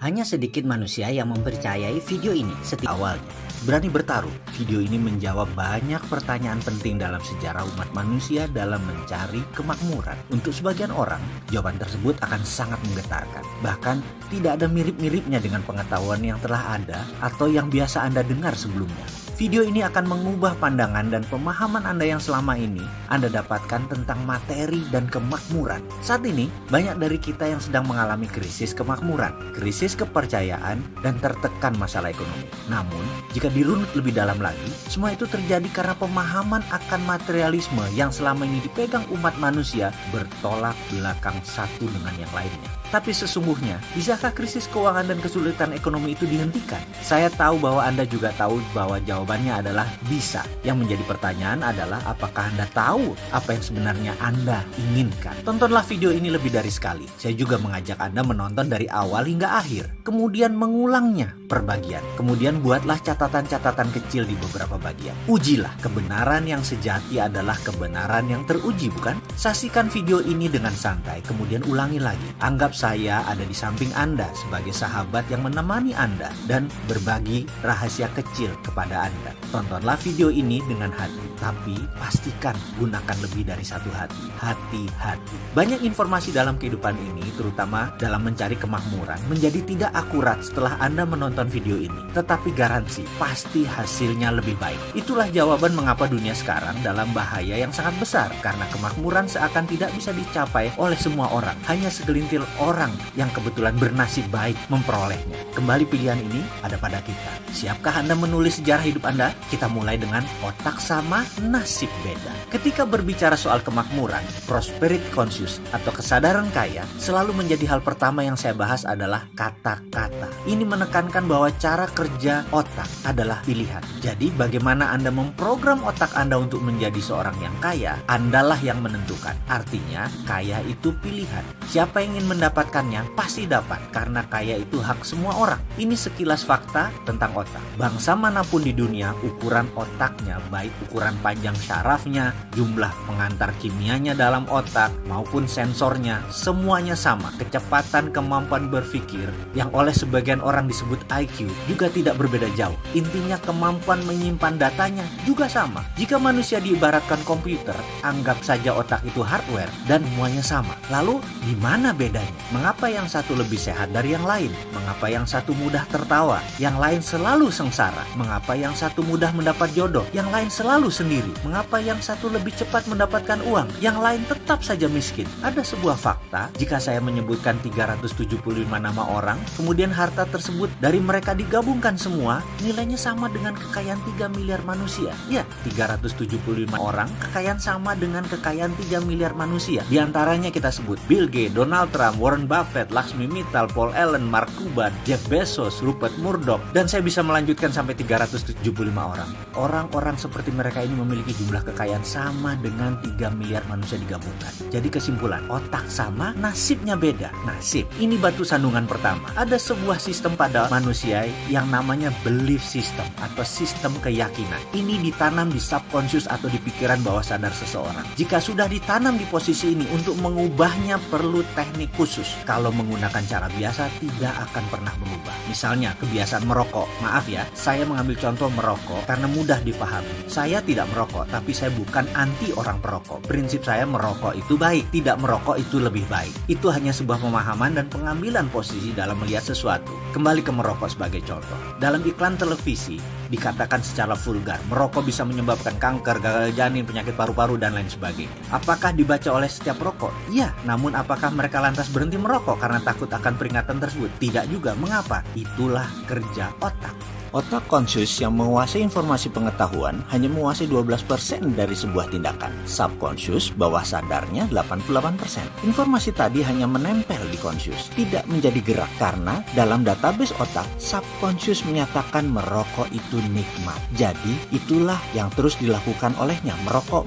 Hanya sedikit manusia yang mempercayai video ini setiap awalnya. Berani bertaruh, video ini menjawab banyak pertanyaan penting dalam sejarah umat manusia dalam mencari kemakmuran. Untuk sebagian orang, jawaban tersebut akan sangat menggetarkan. Bahkan tidak ada mirip-miripnya dengan pengetahuan yang telah ada atau yang biasa Anda dengar sebelumnya. Video ini akan mengubah pandangan dan pemahaman Anda yang selama ini Anda dapatkan tentang materi dan kemakmuran. Saat ini, banyak dari kita yang sedang mengalami krisis kemakmuran, krisis kepercayaan, dan tertekan masalah ekonomi. Namun, jika dirunut lebih dalam lagi, semua itu terjadi karena pemahaman akan materialisme yang selama ini dipegang umat manusia bertolak belakang satu dengan yang lainnya. Tapi sesungguhnya, bisakah krisis keuangan dan kesulitan ekonomi itu dihentikan? Saya tahu bahwa Anda juga tahu bahwa jawabannya adalah bisa. Yang menjadi pertanyaan adalah apakah Anda tahu apa yang sebenarnya Anda inginkan? Tontonlah video ini lebih dari sekali. Saya juga mengajak Anda menonton dari awal hingga akhir. Kemudian mengulangnya per bagian. Kemudian buatlah catatan-catatan kecil di beberapa bagian. Ujilah, kebenaran yang sejati adalah kebenaran yang teruji, bukan? Saksikan video ini dengan santai, kemudian ulangi lagi. Anggap saya ada di samping Anda sebagai sahabat yang menemani Anda dan berbagi rahasia kecil kepada Anda. Tontonlah video ini dengan hati, tapi pastikan gunakan lebih dari satu hati. Hati-hati. Banyak informasi dalam kehidupan ini, terutama dalam mencari kemakmuran, menjadi tidak akurat setelah Anda menonton video ini. Tetapi garansi, pasti hasilnya lebih baik. Itulah jawaban mengapa dunia sekarang dalam bahaya yang sangat besar. Karena kemakmuran seakan tidak bisa dicapai oleh semua orang. Hanya segelintir orang yang kebetulan bernasib baik memperolehnya. Kembali pilihan ini ada pada kita. Siapkah Anda menulis sejarah hidup Anda? Kita mulai dengan otak sama, nasib beda. Ketika berbicara soal kemakmuran, prosperity conscious atau kesadaran kaya selalu menjadi hal pertama yang saya bahas adalah kata-kata. Ini menekankan bahwa cara kerja otak adalah pilihan. Jadi bagaimana Anda memprogram otak Anda untuk menjadi seorang yang kaya, Andalah yang menentukan. Artinya kaya itu pilihan. Siapa yang ingin mendapatkannya pasti dapat, karena kaya itu hak semua orang. Ini sekilas fakta tentang otak. Bangsa manapun di dunia, ukuran otaknya, baik ukuran panjang syarafnya, jumlah pengantar kimianya dalam otak, maupun sensornya, semuanya sama. Kecepatan kemampuan berpikir yang oleh sebagian orang disebut IQ juga tidak berbeda jauh. Intinya kemampuan menyimpan datanya juga sama. Jika manusia diibaratkan komputer, anggap saja otak itu hardware dan semuanya sama. Lalu di mana bedanya? Mengapa yang satu lebih sehat dari yang lain? Mengapa yang satu mudah tertawa, yang lain selalu sengsara? Mengapa yang satu mudah mendapat jodoh, yang lain selalu sendiri? Mengapa yang satu lebih cepat mendapatkan uang, yang lain tetap saja miskin? Ada sebuah fakta, jika saya menyebutkan 375 nama orang, kemudian harta tersebut dari mereka digabungkan semua, nilainya sama dengan kekayaan 3 miliar manusia. Ya, 375 orang, kekayaan sama dengan kekayaan 3 miliar manusia. Di antaranya kita sebut Bill Gates, Donald Trump, Warren Buffett, Laxmi Mittal, Paul Allen, Mark Cuban, Jeff Bezos, Rupert Murdoch, dan saya bisa melanjutkan sampai 375 orang. Orang-orang seperti mereka ini memiliki jumlah kekayaan sama dengan 3 miliar manusia digabungkan. Jadi kesimpulan, otak sama, nasibnya beda. Nasib, ini batu sandungan pertama. Ada sebuah sistem pada manusia yang namanya belief system atau sistem keyakinan. Ini ditanam di subconscious atau di pikiran bawah sadar seseorang. Jika sudah ditanam di posisi ini, untuk mengubahnya perlu teknik khusus. Kalau menggunakan cara biasa tidak akan pernah berubah. Misalnya kebiasaan merokok. Maaf ya, saya mengambil contoh merokok karena mudah dipahami. Saya tidak merokok, tapi saya bukan anti orang perokok. Prinsip saya merokok itu baik, tidak merokok itu lebih baik. Itu hanya sebuah pemahaman dan pengambilan posisi dalam melihat sesuatu. Kembali ke merokok sebagai contoh. Dalam iklan televisi dikatakan secara vulgar, merokok bisa menyebabkan kanker, gagal janin, penyakit paru-paru, dan lain sebagainya. Apakah dibaca oleh setiap perokok? Iya, namun apakah mereka lantas berhenti merokok karena takut akan peringatan tersebut? Tidak juga. Mengapa? Itulah kerja otak. Otak conscious yang menguasai informasi pengetahuan hanya menguasai 12% dari sebuah tindakan. Subconscious, bawah sadarnya 88%. Informasi tadi hanya menempel di conscious, tidak menjadi gerak karena dalam database otak, subconscious menyatakan merokok itu nikmat. Jadi itulah yang terus dilakukan olehnya, merokok.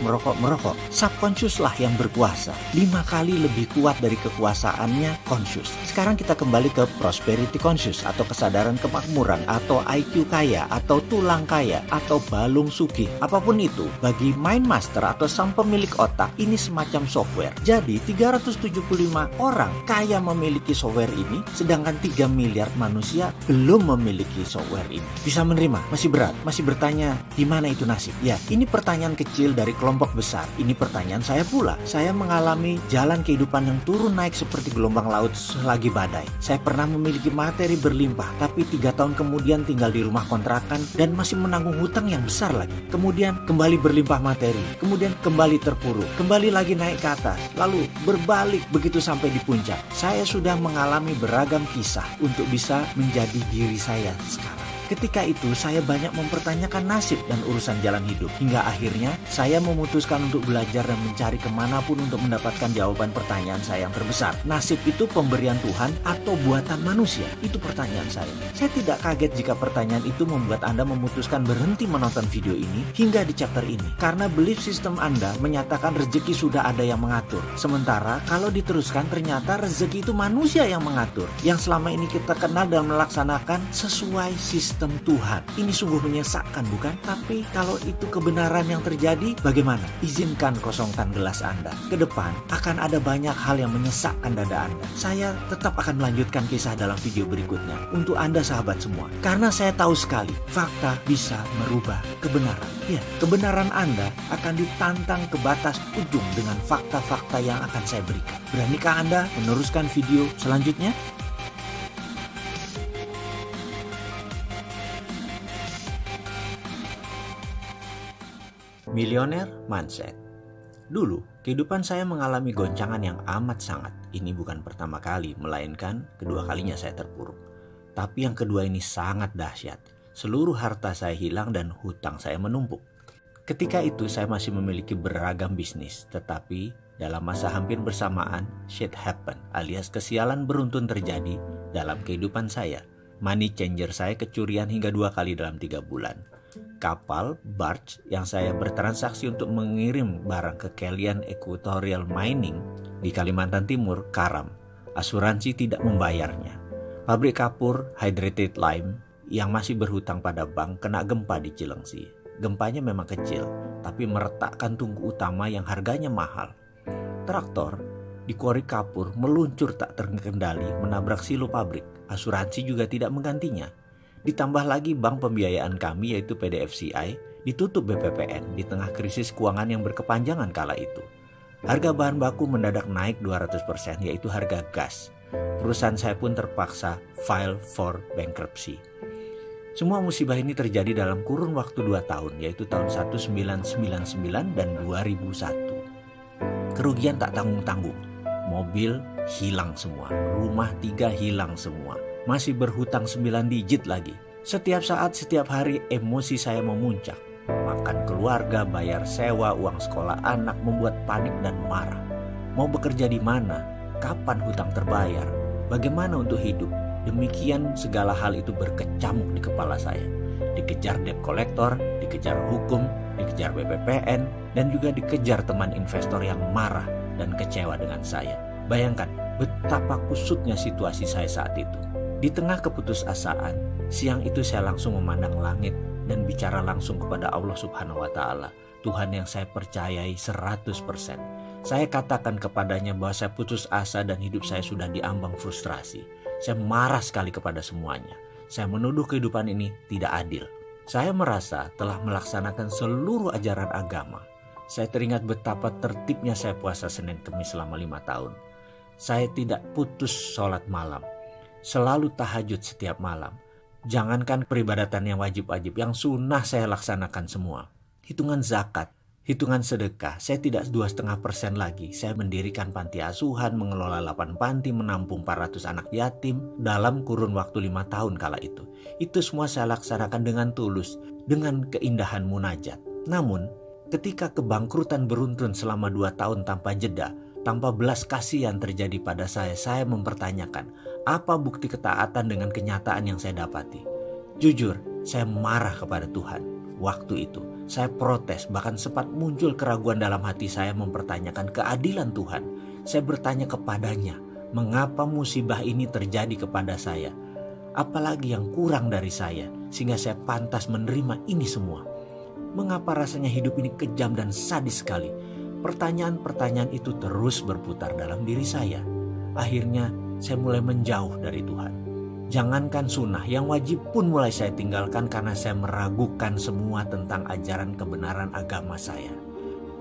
Subconscious lah yang berkuasa, 5 kali lebih kuat dari kekuasaannya conscious. Sekarang kita kembali ke prosperity conscious atau kesadaran kemakmuran atau IQ IQ kaya atau tulang kaya atau balung sugih, apapun itu, bagi mind master atau sang pemilik otak, ini semacam software. Jadi 375 orang kaya memiliki software ini, sedangkan 3 miliar manusia belum memiliki software ini. Bisa menerima? Masih berat? Masih bertanya, di mana itu nasib? Ya, ini pertanyaan kecil dari kelompok besar. Ini pertanyaan saya pula. Saya mengalami jalan kehidupan yang turun naik seperti gelombang laut selagi badai. Saya pernah memiliki materi berlimpah, tapi 3 tahun kemudian tinggal di rumah kontrakan dan masih menanggung hutang yang besar lagi. Kemudian kembali berlimpah materi, kemudian kembali terpuruk, kembali lagi naik ke atas, lalu berbalik begitu sampai di puncak. Saya sudah mengalami beragam kisah untuk bisa menjadi diri saya sekarang. Ketika itu saya banyak mempertanyakan nasib dan urusan jalan hidup. Hingga akhirnya saya memutuskan untuk belajar dan mencari kemanapun untuk mendapatkan jawaban pertanyaan saya yang terbesar. Nasib itu pemberian Tuhan atau buatan manusia? Itu pertanyaan saya. Saya tidak kaget jika pertanyaan itu membuat Anda memutuskan berhenti menonton video ini hingga di chapter ini. Karena belief system Anda menyatakan rezeki sudah ada yang mengatur. Sementara kalau diteruskan ternyata rezeki itu manusia yang mengatur. Yang selama ini kita kenal dan melaksanakan sesuai sistem Tuhan. Ini sungguh menyesakkan, bukan? Tapi kalau itu kebenaran yang terjadi, bagaimana? Izinkan kosongkan gelas Anda. Ke depan akan ada banyak hal yang menyesakkan dada Anda. Saya tetap akan melanjutkan kisah dalam video berikutnya untuk Anda sahabat semua. Karena saya tahu sekali, fakta bisa merubah kebenaran. Ya, kebenaran Anda akan ditantang ke batas ujung dengan fakta-fakta yang akan saya berikan. Beranikah Anda meneruskan video selanjutnya? Millionaire Mindset. Dulu, kehidupan saya mengalami goncangan yang amat sangat. Ini bukan pertama kali, melainkan kedua kalinya saya terpuruk. Tapi yang kedua ini sangat dahsyat. Seluruh harta saya hilang dan hutang saya menumpuk. Ketika itu saya masih memiliki beragam bisnis, tetapi dalam masa hampir bersamaan, shit happen alias kesialan beruntun terjadi dalam kehidupan saya. Money changer saya kecurian hingga 2 kali dalam 3 bulan. Kapal barge yang saya bertransaksi untuk mengirim barang ke Kelian Equatorial Mining di Kalimantan Timur karam. Asuransi tidak membayarnya. Pabrik kapur Hydrated Lime yang masih berhutang pada bank kena gempa di Cilengsi. Gempanya memang kecil, tapi meretakkan tungku utama yang harganya mahal. Traktor di kuari kapur meluncur tak terkendali menabrak silo pabrik. Asuransi juga tidak menggantinya. Ditambah lagi bank pembiayaan kami yaitu PDFCI ditutup BPPN di tengah krisis keuangan yang berkepanjangan kala itu. Harga bahan baku mendadak naik 200% yaitu harga gas. Perusahaan saya pun terpaksa file for bankruptcy. Semua musibah ini terjadi dalam kurun waktu 2 tahun yaitu tahun 1999 dan 2001. Kerugian tak tanggung-tanggung. Mobil hilang semua, rumah 3 hilang semua. Masih berhutang 9 digit lagi. Setiap saat, setiap hari emosi saya memuncak. Makan keluarga, bayar sewa, uang sekolah anak membuat panik dan marah. Mau bekerja di mana? Kapan hutang terbayar? Bagaimana untuk hidup? Demikian segala hal itu berkecamuk di kepala saya. Dikejar debt collector, dikejar hukum, dikejar BPPN, dan juga dikejar teman investor yang marah dan kecewa dengan saya. Bayangkan betapa kusutnya situasi saya saat itu. Di tengah keputusasaan, siang itu saya langsung memandang langit dan bicara langsung kepada Allah Subhanahu wa Ta'ala, Tuhan yang saya percayai 100%. Saya katakan kepadanya bahwa saya putus asa dan hidup saya sudah diambang frustrasi. Saya marah sekali kepada semuanya. Saya menuduh kehidupan ini tidak adil. Saya merasa telah melaksanakan seluruh ajaran agama. Saya teringat betapa tertibnya saya puasa Senin Kemis selama 5 tahun. Saya tidak putus sholat malam. Selalu tahajud setiap malam. Jangankan peribadatan yang wajib-wajib, yang sunnah saya laksanakan semua. Hitungan zakat, hitungan sedekah, saya tidak 2,5% lagi. Saya mendirikan panti asuhan, mengelola 8 panti, menampung 400 anak yatim dalam kurun waktu 5 tahun kala itu. Itu semua saya laksanakan dengan tulus, dengan keindahan munajat. Namun, ketika kebangkrutan beruntun selama 2 tahun tanpa jeda, tanpa belas kasihan terjadi pada saya mempertanyakan, apa bukti ketaatan dengan kenyataan yang saya dapati? Jujur, saya marah kepada Tuhan. Waktu itu, saya protes, bahkan sempat muncul keraguan dalam hati saya mempertanyakan keadilan Tuhan. Saya bertanya kepadanya, mengapa musibah ini terjadi kepada saya? Apalagi yang kurang dari saya sehingga saya pantas menerima ini semua? Mengapa rasanya hidup ini kejam dan sadis sekali? Pertanyaan-pertanyaan itu terus berputar dalam diri saya. Akhirnya saya mulai menjauh dari Tuhan. Jangankan sunnah, yang wajib pun mulai saya tinggalkan karena saya meragukan semua tentang ajaran kebenaran agama saya.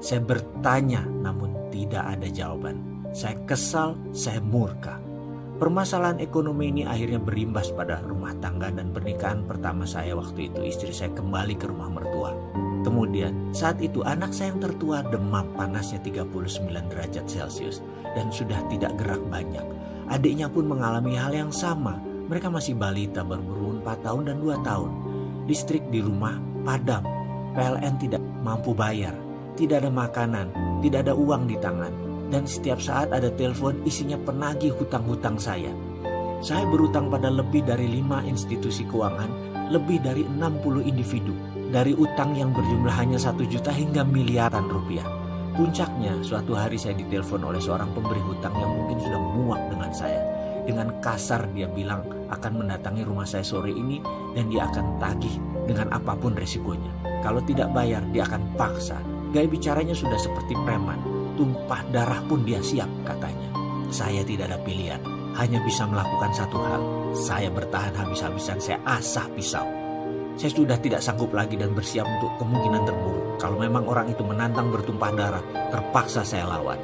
Saya bertanya namun tidak ada jawaban. Saya kesal, saya murka. Permasalahan ekonomi ini akhirnya berimbas pada rumah tangga dan pernikahan pertama saya waktu itu. Istri saya kembali ke rumah mertua. Kemudian saat itu anak saya yang tertua demam panasnya 39 derajat Celcius dan sudah tidak gerak banyak. Adiknya pun mengalami hal yang sama. Mereka masih balita berumur 4 tahun dan 2 tahun. Listrik di rumah padam. PLN tidak mampu bayar. Tidak ada makanan, tidak ada uang di tangan. Dan setiap saat ada telepon isinya penagih hutang-hutang saya. Saya berutang pada lebih dari 5 institusi keuangan, lebih dari 60 individu. Dari utang yang berjumlah hanya 1 juta hingga miliaran rupiah. Puncaknya suatu hari saya ditelepon oleh seorang pemberi hutang yang mungkin sudah muak dengan saya. Dengan kasar dia bilang akan mendatangi rumah saya sore ini dan dia akan tagih dengan apapun resikonya. Kalau tidak bayar dia akan paksa. Gaya bicaranya sudah seperti preman. Tumpah darah pun dia siap katanya. Saya tidak ada pilihan, hanya bisa melakukan satu hal. Saya bertahan habis-habisan, saya asah pisau. Saya sudah tidak sanggup lagi dan bersiap untuk kemungkinan terburuk. Kalau memang orang itu menantang bertumpah darah, terpaksa saya lawan.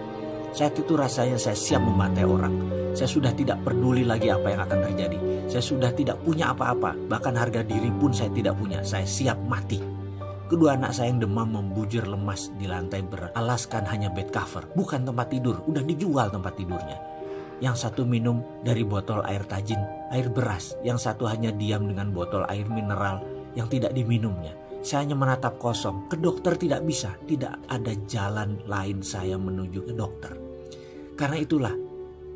Saat itu rasanya saya siap membantai orang. Saya sudah tidak peduli lagi apa yang akan terjadi. Saya sudah tidak punya apa-apa, bahkan harga diri pun saya tidak punya. Saya siap mati. Kedua anak saya yang demam membujur lemas di lantai beralaskan hanya bed cover. Bukan tempat tidur, udah dijual tempat tidurnya. Yang satu minum dari botol air tajin, air beras. Yang satu hanya diam dengan botol air mineral yang tidak diminumnya. Saya hanya menatap kosong. Ke dokter tidak bisa, tidak ada jalan lain saya menuju ke dokter. Karena itulah,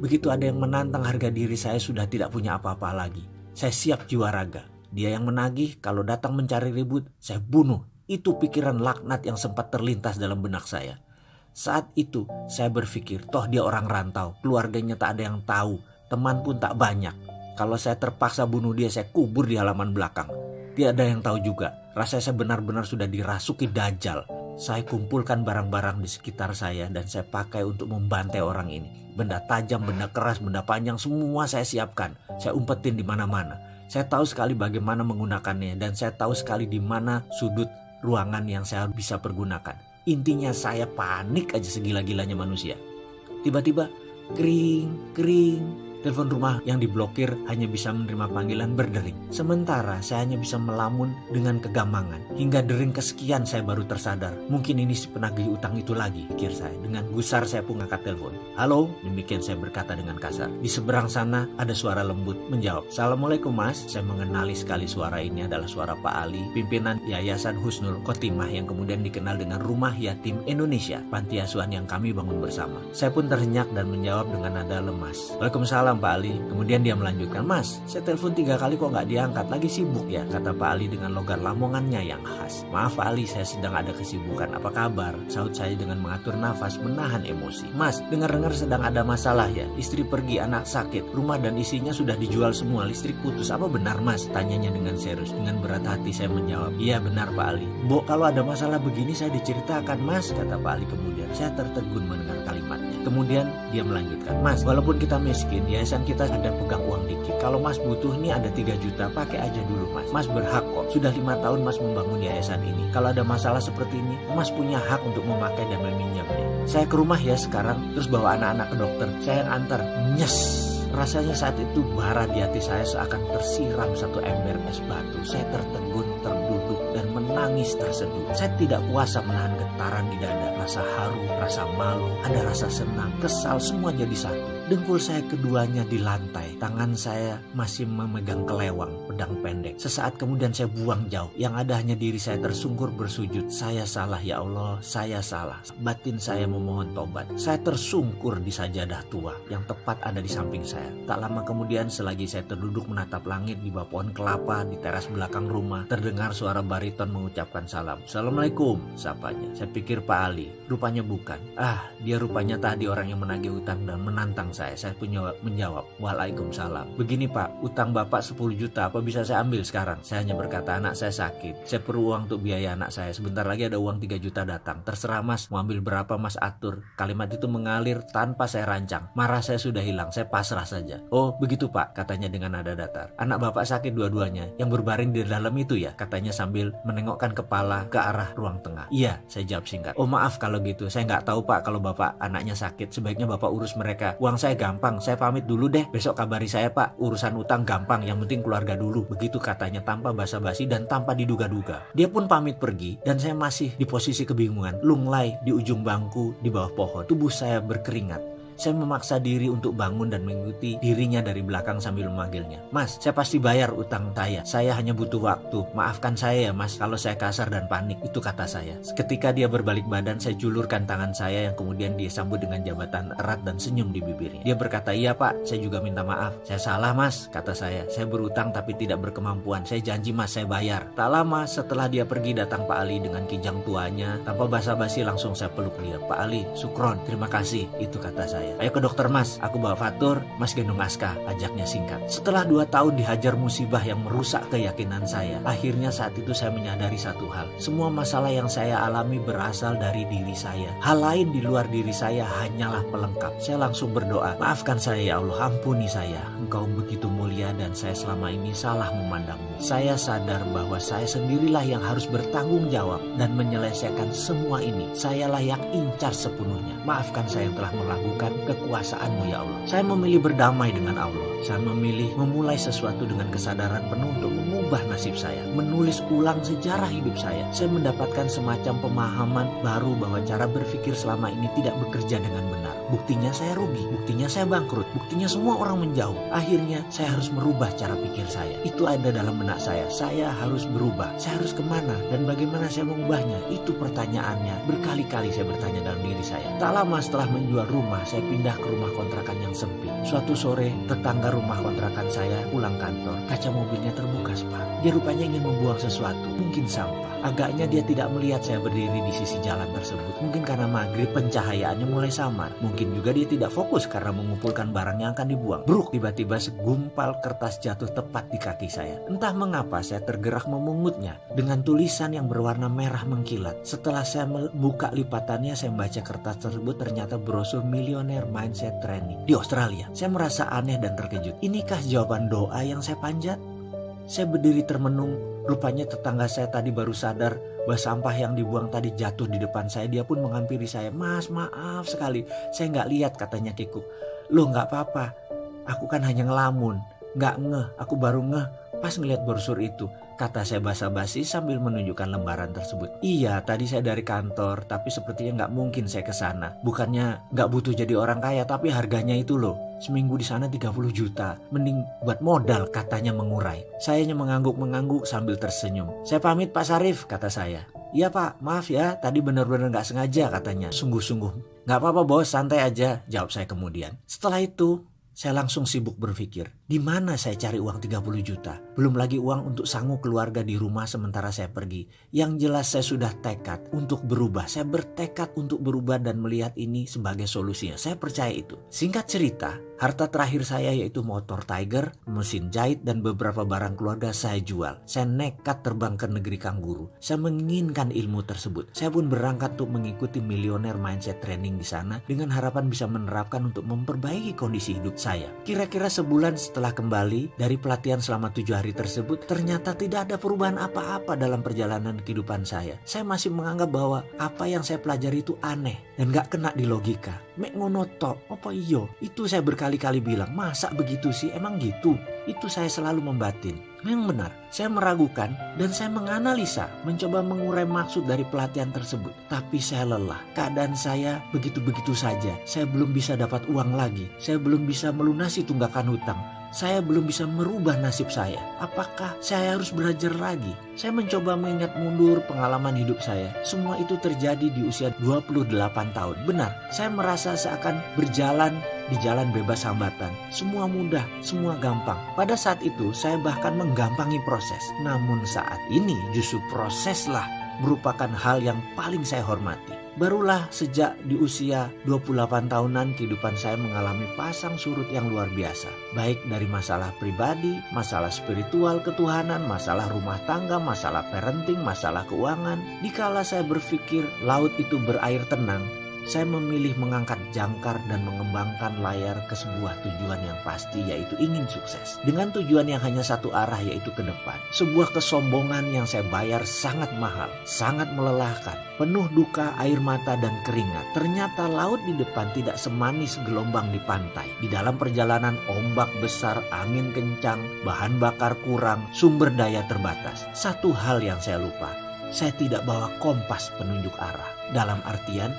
begitu ada yang menantang harga diri saya sudah tidak punya apa-apa lagi. Saya siap jiwa raga. Dia yang menagih, kalau datang mencari ribut, saya bunuh. Itu pikiran laknat yang sempat terlintas dalam benak saya. Saat itu saya berpikir, toh dia orang rantau, keluarganya tak ada yang tahu, teman pun tak banyak. Kalau saya terpaksa bunuh dia, saya kubur di halaman belakang. Tidak ada yang tahu juga, rasanya saya benar-benar sudah dirasuki dajjal. Saya kumpulkan barang-barang di sekitar saya dan saya pakai untuk membantai orang ini. Benda tajam, benda keras, benda panjang, semua saya siapkan. Saya umpetin di mana-mana. Saya tahu sekali bagaimana menggunakannya dan saya tahu sekali di mana sudut ruangan yang saya bisa pergunakan. Intinya saya panik aja segila-gilanya manusia. Tiba-tiba kering. Telepon rumah yang diblokir hanya bisa menerima panggilan berdering. Sementara saya hanya bisa melamun dengan kegamangan. Hingga dering kesekian saya baru tersadar. Mungkin ini si penagih utang itu lagi, pikir saya. Dengan gusar saya pun angkat telepon. Halo, demikian saya berkata dengan kasar. Di seberang sana ada suara lembut menjawab. Assalamualaikum mas. Saya mengenali sekali suara ini adalah suara Pak Ali, pimpinan Yayasan Husnul Khotimah yang kemudian dikenal dengan Rumah Yatim Indonesia, panti asuhan yang kami bangun bersama. Saya pun terhenyak dan menjawab dengan nada lemas. Waalaikumsalam Pak Ali. Kemudian dia melanjutkan, mas, saya telepon 3 kali kok nggak diangkat, lagi sibuk ya, kata Pak Ali dengan logat lamongannya yang khas. Maaf Pak Ali, saya sedang ada kesibukan, apa kabar? Sahut saya dengan mengatur nafas, menahan emosi. Mas, dengar-dengar sedang ada masalah ya, istri pergi, anak sakit, rumah dan isinya sudah dijual semua, listrik putus, apa benar mas? Tanyanya dengan serius. Dengan berat hati saya menjawab, iya benar Pak Ali. Mbok, kalau ada masalah begini saya diceritakan mas, kata Pak Ali kemudian. Saya tertegun mendengar kalimatnya. Kemudian dia melanjutkan, mas, walaupun kita miskin, yayasan kita ada pegang uang dikit. Kalau mas butuh nih ada 3 juta, pakai aja dulu mas. Mas berhak kok, sudah 5 tahun mas membangun yayasan ini. Kalau ada masalah seperti ini, mas punya hak untuk memakai dan meminjamnya. Saya ke rumah ya sekarang, terus bawa anak-anak ke dokter. Saya yang antar. Nyes. Rasanya saat itu bara di hati saya seakan tersiram satu ember es batu. Saya tertegun, terduduk dan menangis terseduh. Saya tidak kuasa menahan getaran di dada. Rasa haru, rasa malu, ada rasa senang, kesal, semua jadi satu. Dengkul saya keduanya di lantai. Tangan saya masih memegang kelewang, pedang pendek. Sesaat kemudian saya buang jauh. Yang ada hanya diri saya tersungkur bersujud. Saya salah ya Allah, saya salah. Batin saya memohon tobat. Saya tersungkur di sajadah tua yang tepat ada di samping saya. Tak lama kemudian selagi saya terduduk menatap langit di bawah pohon kelapa di teras belakang rumah, terdengar suara bariton mengucapkan salam. Assalamualaikum, sapanya. Saya pikir Pak Ali, rupanya bukan. Dia rupanya tadi orang yang menagih utang dan menantang saya. saya. Saya pun menjawab, "Waalaikumsalam. Begini Pak, utang Bapak 10 juta, apa bisa saya ambil sekarang?" Saya hanya berkata, "Anak saya sakit, saya perlu uang untuk biaya anak saya. Sebentar lagi ada uang 3 juta datang. Terserah Mas, mau ambil berapa Mas atur." Kalimat itu mengalir tanpa saya rancang. Marah saya sudah hilang, saya pasrah saja. "Oh begitu Pak," katanya dengan nada datar. "Anak Bapak sakit dua-duanya, yang berbaring di dalam itu ya?" katanya sambil menengokkan kepala ke arah ruang tengah. "Iya," saya jawab singkat. "Oh maaf kalau gitu, saya nggak tahu Pak kalau Bapak anaknya sakit. Sebaiknya Bapak urus mereka. Uang saya gampang, saya pamit dulu deh. Besok kabari saya Pak, urusan utang gampang, yang penting keluarga dulu." Begitu katanya tanpa basa-basi dan tanpa diduga-duga. Dia pun pamit pergi dan saya masih di posisi kebingungan, lunglai di ujung bangku di bawah pohon. Tubuh saya berkeringat. Saya memaksa diri untuk bangun dan mengikuti dirinya dari belakang sambil memanggilnya. "Mas, saya pasti bayar utang saya hanya butuh waktu. Maafkan saya ya Mas kalau saya kasar dan panik," itu kata saya. Ketika dia berbalik badan, saya julurkan tangan saya yang kemudian dia sambut dengan jabatan erat dan senyum di bibirnya. Dia berkata, "Iya Pak, saya juga minta maaf. Saya salah Mas," kata saya. "Saya berutang tapi tidak berkemampuan. Saya janji Mas, saya bayar." Tak lama setelah dia pergi, datang Pak Ali dengan kijang tuanya. Tanpa basa-basi langsung saya peluk dia. "Pak Ali, syukron, terima kasih," itu kata saya. "Ayo ke dokter Mas, aku bawa fatur, Mas gendong Aska," ajaknya singkat. Setelah 2 tahun dihajar musibah yang merusak keyakinan saya, akhirnya saat itu saya menyadari satu hal. Semua masalah yang saya alami berasal dari diri saya. Hal lain di luar diri saya hanyalah pelengkap. Saya langsung berdoa, "Maafkan saya ya Allah, ampuni saya. Engkau begitu mulia dan saya selama ini salah memandangmu. Saya sadar bahwa saya sendirilah yang harus bertanggung jawab dan menyelesaikan semua ini. Sayalah yang incar sepenuhnya. Maafkan saya yang telah meragukan kekuasaan-Mu ya Allah." Saya memilih berdamai dengan Allah. Saya memilih memulai sesuatu dengan kesadaran penuh untuk mengubah nasib saya, menulis ulang sejarah hidup saya. Saya mendapatkan semacam pemahaman baru bahwa cara berpikir selama ini tidak bekerja dengan benar. Buktinya saya rugi, buktinya saya bangkrut, buktinya semua orang menjauh. Akhirnya saya harus merubah cara pikir saya. Itu ada dalam benak saya. Saya harus berubah. Saya harus kemana dan bagaimana saya mengubahnya? Itu pertanyaannya. Berkali-kali saya bertanya dalam diri saya. Tak lama setelah menjual rumah, saya pindah ke rumah kontrakan yang sempit. Suatu sore, tetangga rumah kontrakan saya pulang kantor. Kaca mobilnya terbuka separuh. Dia rupanya ingin membuang sesuatu, mungkin sampah. Agaknya dia tidak melihat saya berdiri di sisi jalan tersebut. Mungkin karena maghrib pencahayaannya mulai samar. Mungkin juga dia tidak fokus karena mengumpulkan barang yang akan dibuang. Bruk, tiba-tiba segumpal kertas jatuh tepat di kaki saya. Entah mengapa saya tergerak memungutnya dengan tulisan yang berwarna merah mengkilat. Setelah saya membuka lipatannya, saya membaca kertas tersebut, ternyata brosur Millionaire Mindset Training di Australia. Saya merasa aneh dan terkejut. Inikah jawaban doa yang saya panjat? Saya berdiri termenung. Rupanya tetangga saya tadi baru sadar bahwa sampah yang dibuang tadi jatuh di depan saya. Dia pun menghampiri saya. "Mas, maaf sekali, saya nggak lihat," katanya kikuk. "Loh nggak apa-apa, aku kan hanya ngelamun. Nggak ngeh, aku baru ngeh pas ngeliat brosur itu," kata saya basa-basi sambil menunjukkan lembaran tersebut. "Iya, tadi saya dari kantor, tapi sepertinya nggak mungkin saya ke sana. Bukannya nggak butuh jadi orang kaya, tapi harganya itu loh. Seminggu di sana 30 juta. Mending buat modal," katanya mengurai. Saya hanya mengangguk-mengangguk sambil tersenyum. "Saya pamit Pak Sarif," kata saya. "Iya Pak, maaf ya, tadi benar-benar nggak sengaja," katanya sungguh-sungguh. "Nggak apa-apa bos, santai aja," jawab saya kemudian. Setelah itu, saya langsung sibuk berpikir, di mana saya cari uang 30 juta? Belum lagi uang untuk sanggup keluarga di rumah sementara saya pergi. Yang jelas saya sudah tekad untuk berubah. Saya bertekad untuk berubah dan melihat ini sebagai solusinya. Saya percaya itu. Singkat cerita, harta terakhir saya yaitu motor Tiger, mesin jahit, dan beberapa barang keluarga saya jual. Saya nekat terbang ke negeri Kangguru. Saya menginginkan ilmu tersebut. Saya pun berangkat untuk mengikuti Millionaire Mindset Training di sana dengan harapan bisa menerapkan untuk memperbaiki kondisi hidup saya. Kira-kira sebulan setelah kembali dari pelatihan selama 7 hari tersebut, ternyata tidak ada perubahan apa-apa dalam perjalanan kehidupan saya. Saya masih menganggap bahwa apa yang saya pelajari itu aneh dan gak kena di logika. Mek ngono tok, apa iyo? Itu saya berkali-kali bilang, masa begitu sih? Emang gitu? Itu saya selalu membatin. Memang benar, saya meragukan dan saya menganalisa, mencoba mengurai maksud dari pelatihan tersebut. Tapi saya lelah, keadaan saya begitu-begitu saja. Saya belum bisa dapat uang lagi, saya belum bisa melunasi tunggakan hutang. Saya belum bisa merubah nasib saya. Apakah saya harus belajar lagi? Saya mencoba mengingat mundur pengalaman hidup saya. Semua itu terjadi di usia 28 tahun. Benar, saya merasa seakan berjalan di jalan bebas hambatan. Semua mudah, semua gampang. Pada saat itu saya bahkan menggampangi proses. Namun saat ini justru proseslah merupakan hal yang paling saya hormati. Barulah sejak di usia 28 tahunan kehidupan saya mengalami pasang surut yang luar biasa. Baik dari masalah pribadi, masalah spiritual, ketuhanan, masalah rumah tangga, masalah parenting, masalah keuangan. Dikala saya berpikir laut itu berair tenang, saya memilih mengangkat jangkar dan mengembangkan layar ke sebuah tujuan yang pasti, yaitu ingin sukses. Dengan tujuan yang hanya satu arah, yaitu ke depan. Sebuah kesombongan yang saya bayar sangat mahal, sangat melelahkan, penuh duka, air mata, dan keringat. Ternyata laut di depan tidak semanis gelombang di pantai. Di dalam perjalanan ombak besar, angin kencang, bahan bakar kurang, sumber daya terbatas. Satu hal yang saya lupa, saya tidak bawa kompas penunjuk arah. Dalam artian,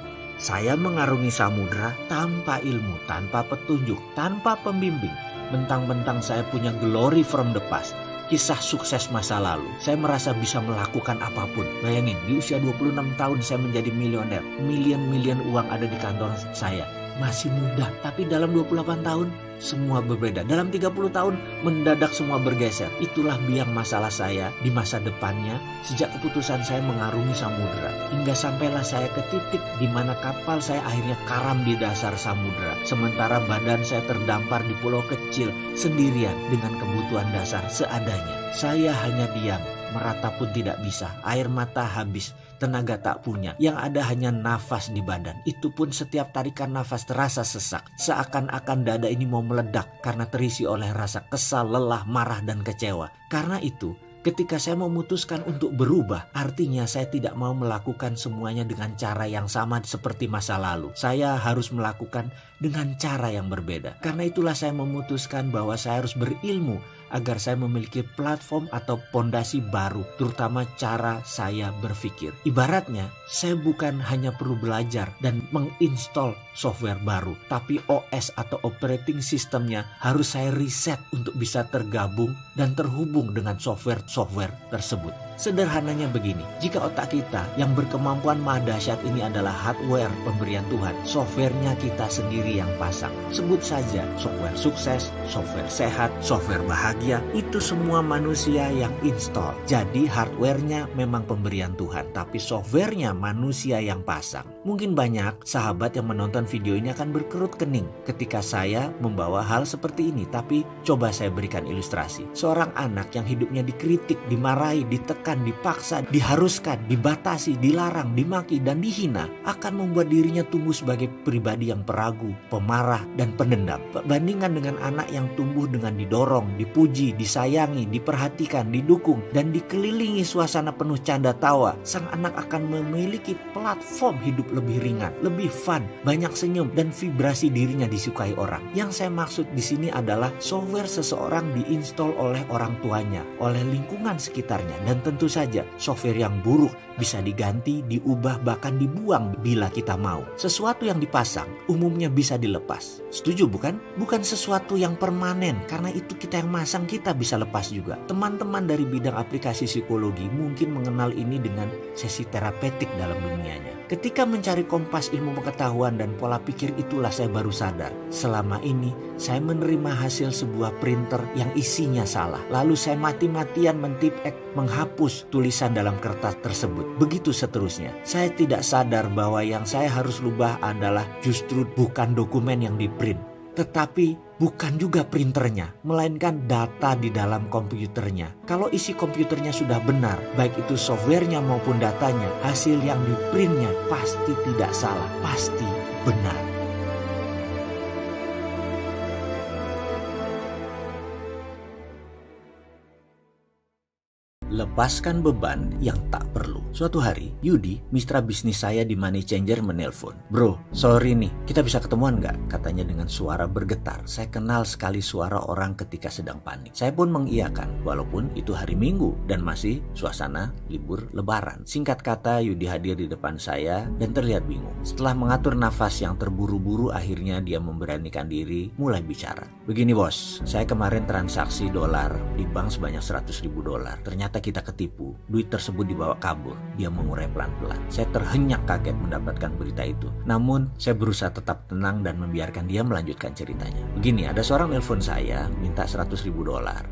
saya mengarungi samudera tanpa ilmu, tanpa petunjuk, tanpa pembimbing. Mentang-mentang saya punya glory from the past, kisah sukses masa lalu. Saya merasa bisa melakukan apapun. Bayangin, di usia 26 tahun saya menjadi milioner. Milion-milion uang ada di kantor saya. Masih muda, tapi dalam 28 tahun semua berbeda. Dalam 30 tahun mendadak semua bergeser. Itulah biang masalah saya di masa depannya sejak keputusan saya mengarungi samudera. Hingga sampailah saya ke titik di mana kapal saya akhirnya karam di dasar samudera. Sementara badan saya terdampar di pulau kecil sendirian dengan kebutuhan dasar seadanya. Saya hanya diam, merata pun tidak bisa, air mata habis, tenaga tak punya, yang ada hanya nafas di badan. Itu pun setiap tarikan nafas terasa sesak, seakan-akan dada ini mau meledak karena terisi oleh rasa kesal, lelah, marah, dan kecewa. Karena itu, ketika saya memutuskan untuk berubah, artinya saya tidak mau melakukan semuanya dengan cara yang sama seperti masa lalu. Saya harus melakukan dengan cara yang berbeda. Karena itulah saya memutuskan bahwa saya harus berilmu agar saya memiliki platform atau pondasi baru, terutama cara saya berpikir. Ibaratnya, saya bukan hanya perlu belajar dan menginstall software baru, tapi OS atau operating systemnya harus saya reset untuk bisa tergabung dan terhubung dengan software-software tersebut. Sederhananya begini, jika otak kita yang berkemampuan maha dahsyat ini adalah hardware pemberian Tuhan, softwarenya kita sendiri yang pasang. Sebut saja software sukses, software sehat, software bahagia, itu semua manusia yang install. Jadi hardwarenya memang pemberian Tuhan, tapi softwarenya manusia yang pasang. Mungkin banyak sahabat yang menonton video ini akan berkerut kening ketika saya membawa hal seperti ini, tapi coba saya berikan ilustrasi. Seorang anak yang hidupnya dikritik, dimarahi, ditekan, dipaksa, diharuskan, dibatasi, dilarang, dimaki, dan dihina akan membuat dirinya tumbuh sebagai pribadi yang peragu, pemarah, dan pendendam. Bandingkan dengan anak yang tumbuh dengan didorong, dipuji, disayangi, diperhatikan, didukung, dan dikelilingi suasana penuh canda tawa. Sang anak akan memiliki platform hidup lebih ringan, lebih fun, banyak senyum, dan vibrasi dirinya disukai orang. Yang saya maksud di sini adalah software seseorang diinstal oleh orang tuanya, oleh lingkungan sekitarnya, dan tentu saja software yang buruk bisa diganti, diubah, bahkan dibuang bila kita mau. Sesuatu yang dipasang umumnya bisa dilepas. Setuju bukan? Bukan sesuatu yang permanen, karena itu kita yang masang, kita bisa lepas juga. Teman-teman dari bidang aplikasi psikologi mungkin mengenal ini dengan sesi terapeutik dalam dunianya. Ketika mencari kompas ilmu pengetahuan dan pola pikir, itulah saya baru sadar. Selama ini saya menerima hasil sebuah printer yang isinya salah. Lalu saya mati-matian mentipek, menghapus tulisan dalam kertas tersebut. Begitu seterusnya. Saya tidak sadar bahwa yang saya harus rubah adalah justru bukan dokumen yang diprint, tetapi bukan juga printernya, melainkan data di dalam komputernya. Kalau isi komputernya sudah benar, baik itu softwarenya maupun datanya, hasil yang diprintnya pasti tidak salah, pasti benar. Lepaskan beban yang tak perlu. Suatu hari, Yudi, mitra bisnis saya di Money Changer, menelpon. "Bro, sorry nih, kita bisa ketemuan nggak?" Katanya dengan suara bergetar. Saya kenal sekali suara orang ketika sedang panik. Saya pun mengiyakan, walaupun itu hari Minggu dan masih suasana libur lebaran. Singkat kata, Yudi hadir di depan saya dan terlihat bingung. Setelah mengatur nafas yang terburu-buru, akhirnya dia memberanikan diri mulai bicara. "Begini bos, saya kemarin transaksi dolar di bank sebanyak $100.000. Ternyata kita ketipu, duit tersebut dibawa kabur. Dia mengurai pelan-pelan. Saya terhenyak kaget mendapatkan berita itu. Namun saya berusaha tetap tenang dan membiarkan dia melanjutkan ceritanya. Begini, ada seorang nelpon saya minta $100.000.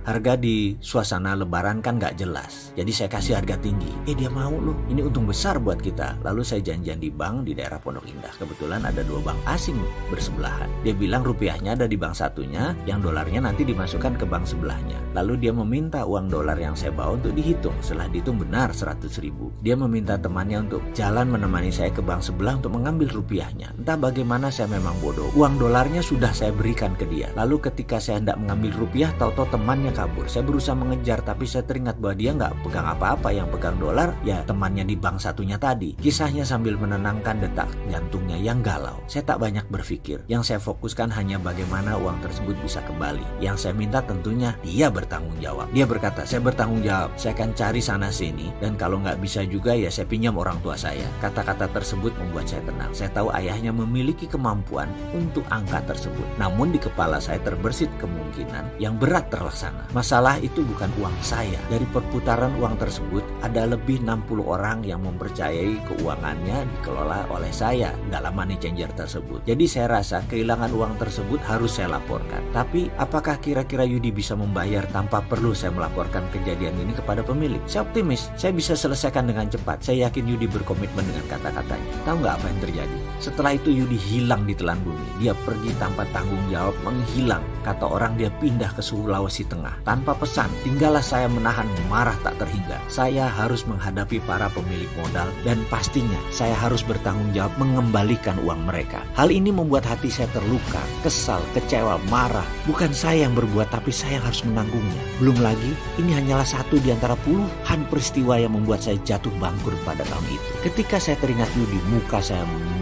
Harga di suasana lebaran kan gak jelas, jadi saya kasih harga tinggi. Dia mau loh, ini untung besar buat kita. Lalu saya janjian di bank di daerah Pondok Indah. Kebetulan ada 2 bank asing bersebelahan. Dia bilang rupiahnya ada di bank satunya, yang dolarnya nanti dimasukkan ke bank sebelahnya. Lalu dia meminta uang dolar yang saya bawa untuk dihitung. Setelah dihitung benar 100.000. Dia meminta temannya untuk jalan menemani saya ke bank sebelah untuk mengambil rupiahnya. Entah bagaimana saya memang bodoh. Uang dolarnya sudah saya berikan ke dia. Lalu ketika saya hendak mengambil rupiah, tahu-tahu temannya kabur. Saya berusaha mengejar, tapi saya teringat bahwa dia nggak pegang apa-apa. Yang pegang dolar ya temannya di bank satunya tadi. Kisahnya sambil menenangkan detak jantungnya yang galau. Saya tak banyak berpikir. Yang saya fokuskan hanya bagaimana uang tersebut bisa kembali. Yang saya minta tentunya dia bertanggung jawab. Dia berkata, saya bertanggung jawab. Saya akan cari sana sini, dan kalau nggak bisa juga ya saya pinjam orang tua saya. Kata-kata tersebut membuat saya tenang. Saya tahu ayahnya memiliki kemampuan untuk angka tersebut. Namun di kepala saya terbersit kemungkinan yang berat terlaksana. Masalah itu bukan uang saya. Dari perputaran uang tersebut ada lebih 60 orang yang mempercayai keuangannya dikelola oleh saya dalam money changer tersebut. Jadi saya rasa kehilangan uang tersebut harus saya laporkan. Tapi apakah kira-kira Yudi bisa membayar tanpa perlu saya melaporkan kejadian ini kepada pemilik? Saya optimis saya bisa selesaikan dengan cepat. Saya yakin Yudi berkomitmen dengan kata-katanya. Tahu nggak apa yang terjadi? Setelah itu Yudi hilang di telan bumi. Dia pergi tanpa tanggung jawab, menghilang. Kata orang dia pindah ke Sulawesi Tengah tanpa pesan. Tinggallah saya menahan marah tak terhingga. Saya harus menghadapi para pemilik modal dan pastinya saya harus bertanggung jawab mengembalikan uang mereka. Hal ini membuat hati saya terluka, kesal, kecewa, marah. Bukan saya yang berbuat, tapi saya yang harus menanggungnya. Belum lagi, ini hanyalah satu di antara puluhan peristiwa yang membuat saya jatuh bangkrut pada tahun itu. Ketika saya teringat Yudi, muka saya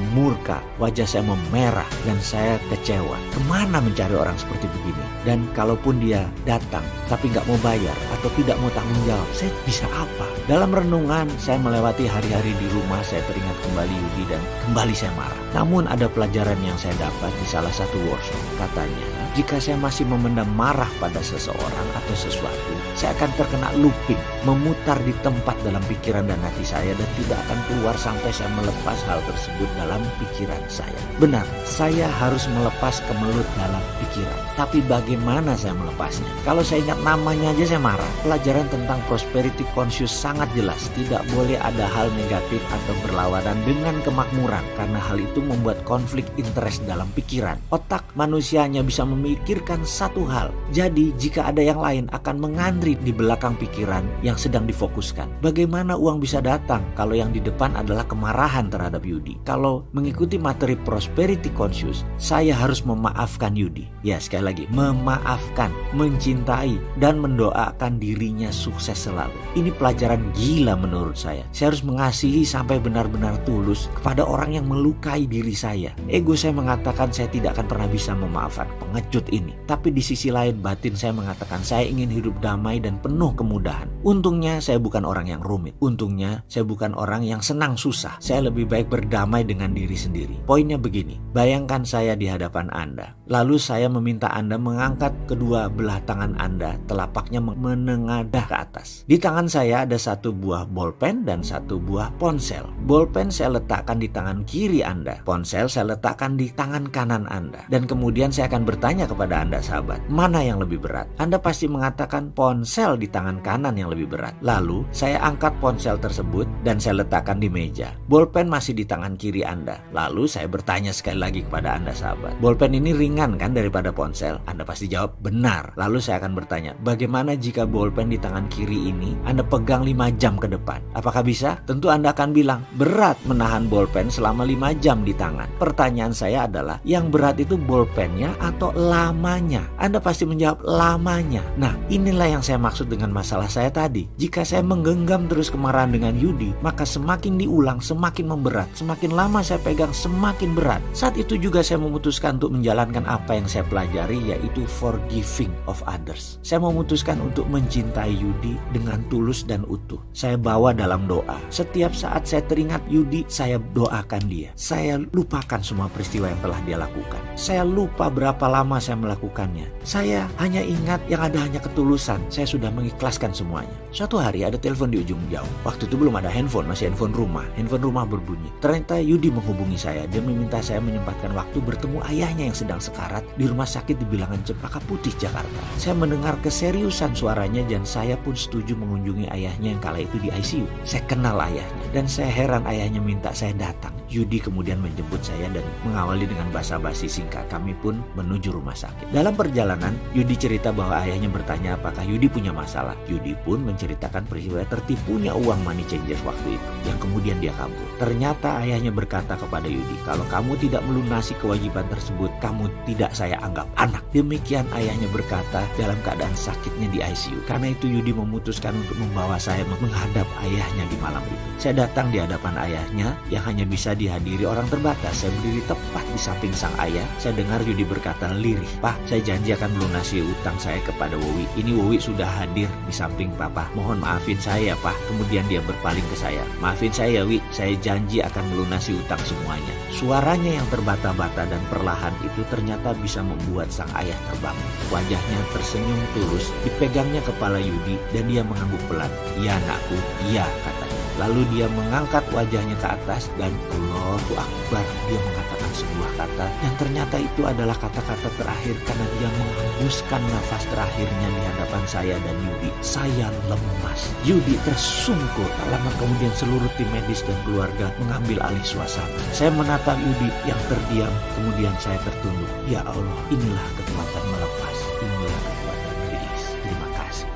murka, wajah saya memerah, dan saya kecewa. Kemana mencari orang seperti begini? Dan kalaupun dia datang tapi nggak mau bayar atau tidak mau tanggung jawab, saya bisa apa? Dalam renungan saya melewati hari-hari di rumah, saya teringat kembali Yudi dan kembali saya marah. Namun ada pelajaran yang saya dapat di salah satu workshop. Katanya, jika saya masih memendam marah pada seseorang atau sesuatu, saya akan terkena looping, memutar di tempat dalam pikiran dan hati saya, dan tidak akan keluar sampai saya melepas hal tersebut dalam pikiran saya. Benar, saya harus melepas kemelut dalam pikiran. Tapi bagaimana saya melepasnya? Kalau saya ingat namanya aja saya marah. Pelajaran tentang prosperity conscious sangat jelas. Tidak boleh ada hal negatif atau berlawanan dengan kemakmuran, karena hal itu membuat konflik interest dalam pikiran. Otak manusia hanya bisa memikirkan satu hal. Jadi jika ada yang lain akan mengantri di belakang pikiran yang sedang difokuskan. Bagaimana uang bisa datang kalau yang di depan adalah kemarahan terhadap Yudi? Kalau mengikuti materi prosperity conscious, saya harus memaafkan Yudi. Ya, sekali lagi, memaafkan, mencintai, dan mendoakan dirinya sukses selalu. Ini pelajaran gila menurut saya. Saya harus mengasihi sampai benar-benar tulus kepada orang yang melukai diri saya. Ego saya mengatakan saya tidak akan pernah bisa memaafkan pengecut ini. Tapi di sisi lain batin saya mengatakan saya ingin hidup damai dan penuh kemudahan. Untungnya saya bukan orang yang rumit. Untungnya saya bukan orang yang senang susah. Saya lebih baik berdamai dengan diri sendiri. Poinnya begini, bayangkan saya di hadapan Anda. Lalu saya meminta Anda mengangkat kedua belah tangan Anda, telapaknya menengadah ke atas. Di tangan saya ada satu buah bolpen dan satu buah ponsel. Bolpen saya letakkan di tangan kiri Anda. Ponsel saya letakkan di tangan kanan Anda. Dan kemudian saya akan bertanya kepada Anda sahabat, mana yang lebih berat? Anda pasti mengatakan ponsel di tangan kanan yang lebih berat. Lalu saya angkat ponsel tersebut dan saya letakkan di meja. Bolpen masih di tangan kiri Anda. Lalu saya bertanya sekali lagi kepada Anda sahabat, bolpen ini ringan kan daripada ponsel? Anda pasti jawab benar. Lalu saya akan bertanya, bagaimana jika bolpen di tangan kiri ini Anda pegang 5 jam ke depan? Apakah bisa? Tentu Anda akan bilang, berat menahan bolpen selama 5 jam di tangan. Pertanyaan saya adalah, yang berat itu bolpennya atau lamanya? Anda pasti menjawab lamanya. Nah, inilah yang saya maksud dengan masalah saya tadi. Jika saya menggenggam terus kemarahan dengan Yudi, maka semakin diulang semakin memberat. Semakin lama saya pegang semakin berat. Saat itu juga saya memutuskan untuk menjalankan apa yang saya pelajari, yaitu forgiving of others. Saya memutuskan untuk mencintai Yudi dengan tulus dan utuh. Saya bawa dalam doa. Setiap saat saya teringat Yudi, saya doakan dia. Saya lupakan semua peristiwa yang telah dia lakukan. Saya lupa berapa lama pertama saya melakukannya. Saya hanya ingat yang ada hanya ketulusan. Saya sudah mengikhlaskan semuanya. Suatu hari ada telepon di ujung jauh. Waktu itu belum ada handphone, masih handphone rumah. Handphone rumah berbunyi. Ternyata Yudi menghubungi saya. Dia meminta saya menyempatkan waktu bertemu ayahnya yang sedang sekarat di rumah sakit di bilangan Cempaka Putih, Jakarta. Saya mendengar keseriusan suaranya dan saya pun setuju mengunjungi ayahnya yang kala itu di ICU. Saya kenal ayahnya dan saya heran ayahnya minta saya datang. Yudi kemudian menjemput saya dan mengawali dengan basa-basi singkat. Kami pun menuju rumah sakit. Dalam perjalanan, Yudi cerita bahwa ayahnya bertanya apakah Yudi punya masalah. Yudi pun menceritakan peristiwa tertipunya uang money changers waktu itu, yang kemudian dia kabur. Ternyata ayahnya berkata kepada Yudi, kalau kamu tidak melunasi kewajiban tersebut, kamu tidak saya anggap anak. Demikian ayahnya berkata dalam keadaan sakitnya di ICU. Karena itu Yudi memutuskan untuk membawa saya menghadap ayahnya di malam itu. Saya datang di hadapan ayahnya yang hanya bisa dihadiri orang terbatas. Saya berdiri tepat di samping sang ayah. Saya dengar Yudi berkata lirih, "Pak, saya janji akan melunasi utang saya kepada Wowi. Ini Wowi sudah hadir di samping Papa. Mohon maafin saya, Pak." Kemudian dia berpaling ke saya. "Maafin saya, Wi. Saya janji akan melunasi utang semuanya." Suaranya yang terbata-bata dan perlahan itu ternyata bisa membuat sang ayah terbangun. Wajahnya tersenyum tulus, dipegangnya kepala Yudi dan dia mengangguk pelan. "Ya anakku, iya," katanya. Lalu dia mengangkat wajahnya ke atas dan Allahu Akbar, dia mengatakan sebuah kata yang ternyata itu adalah kata-kata terakhir karena dia menghembuskan nafas terakhirnya di hadapan saya dan Yudi. "Saya lemas." Yudi tersungkur. Tak lama kemudian seluruh tim medis dan keluarga mengambil alih suasana. Saya menatap Yudi yang terdiam, kemudian saya tertunduk. Ya Allah, inilah kekuatan melepas. Inilah kekuatan rilis. Terima kasih.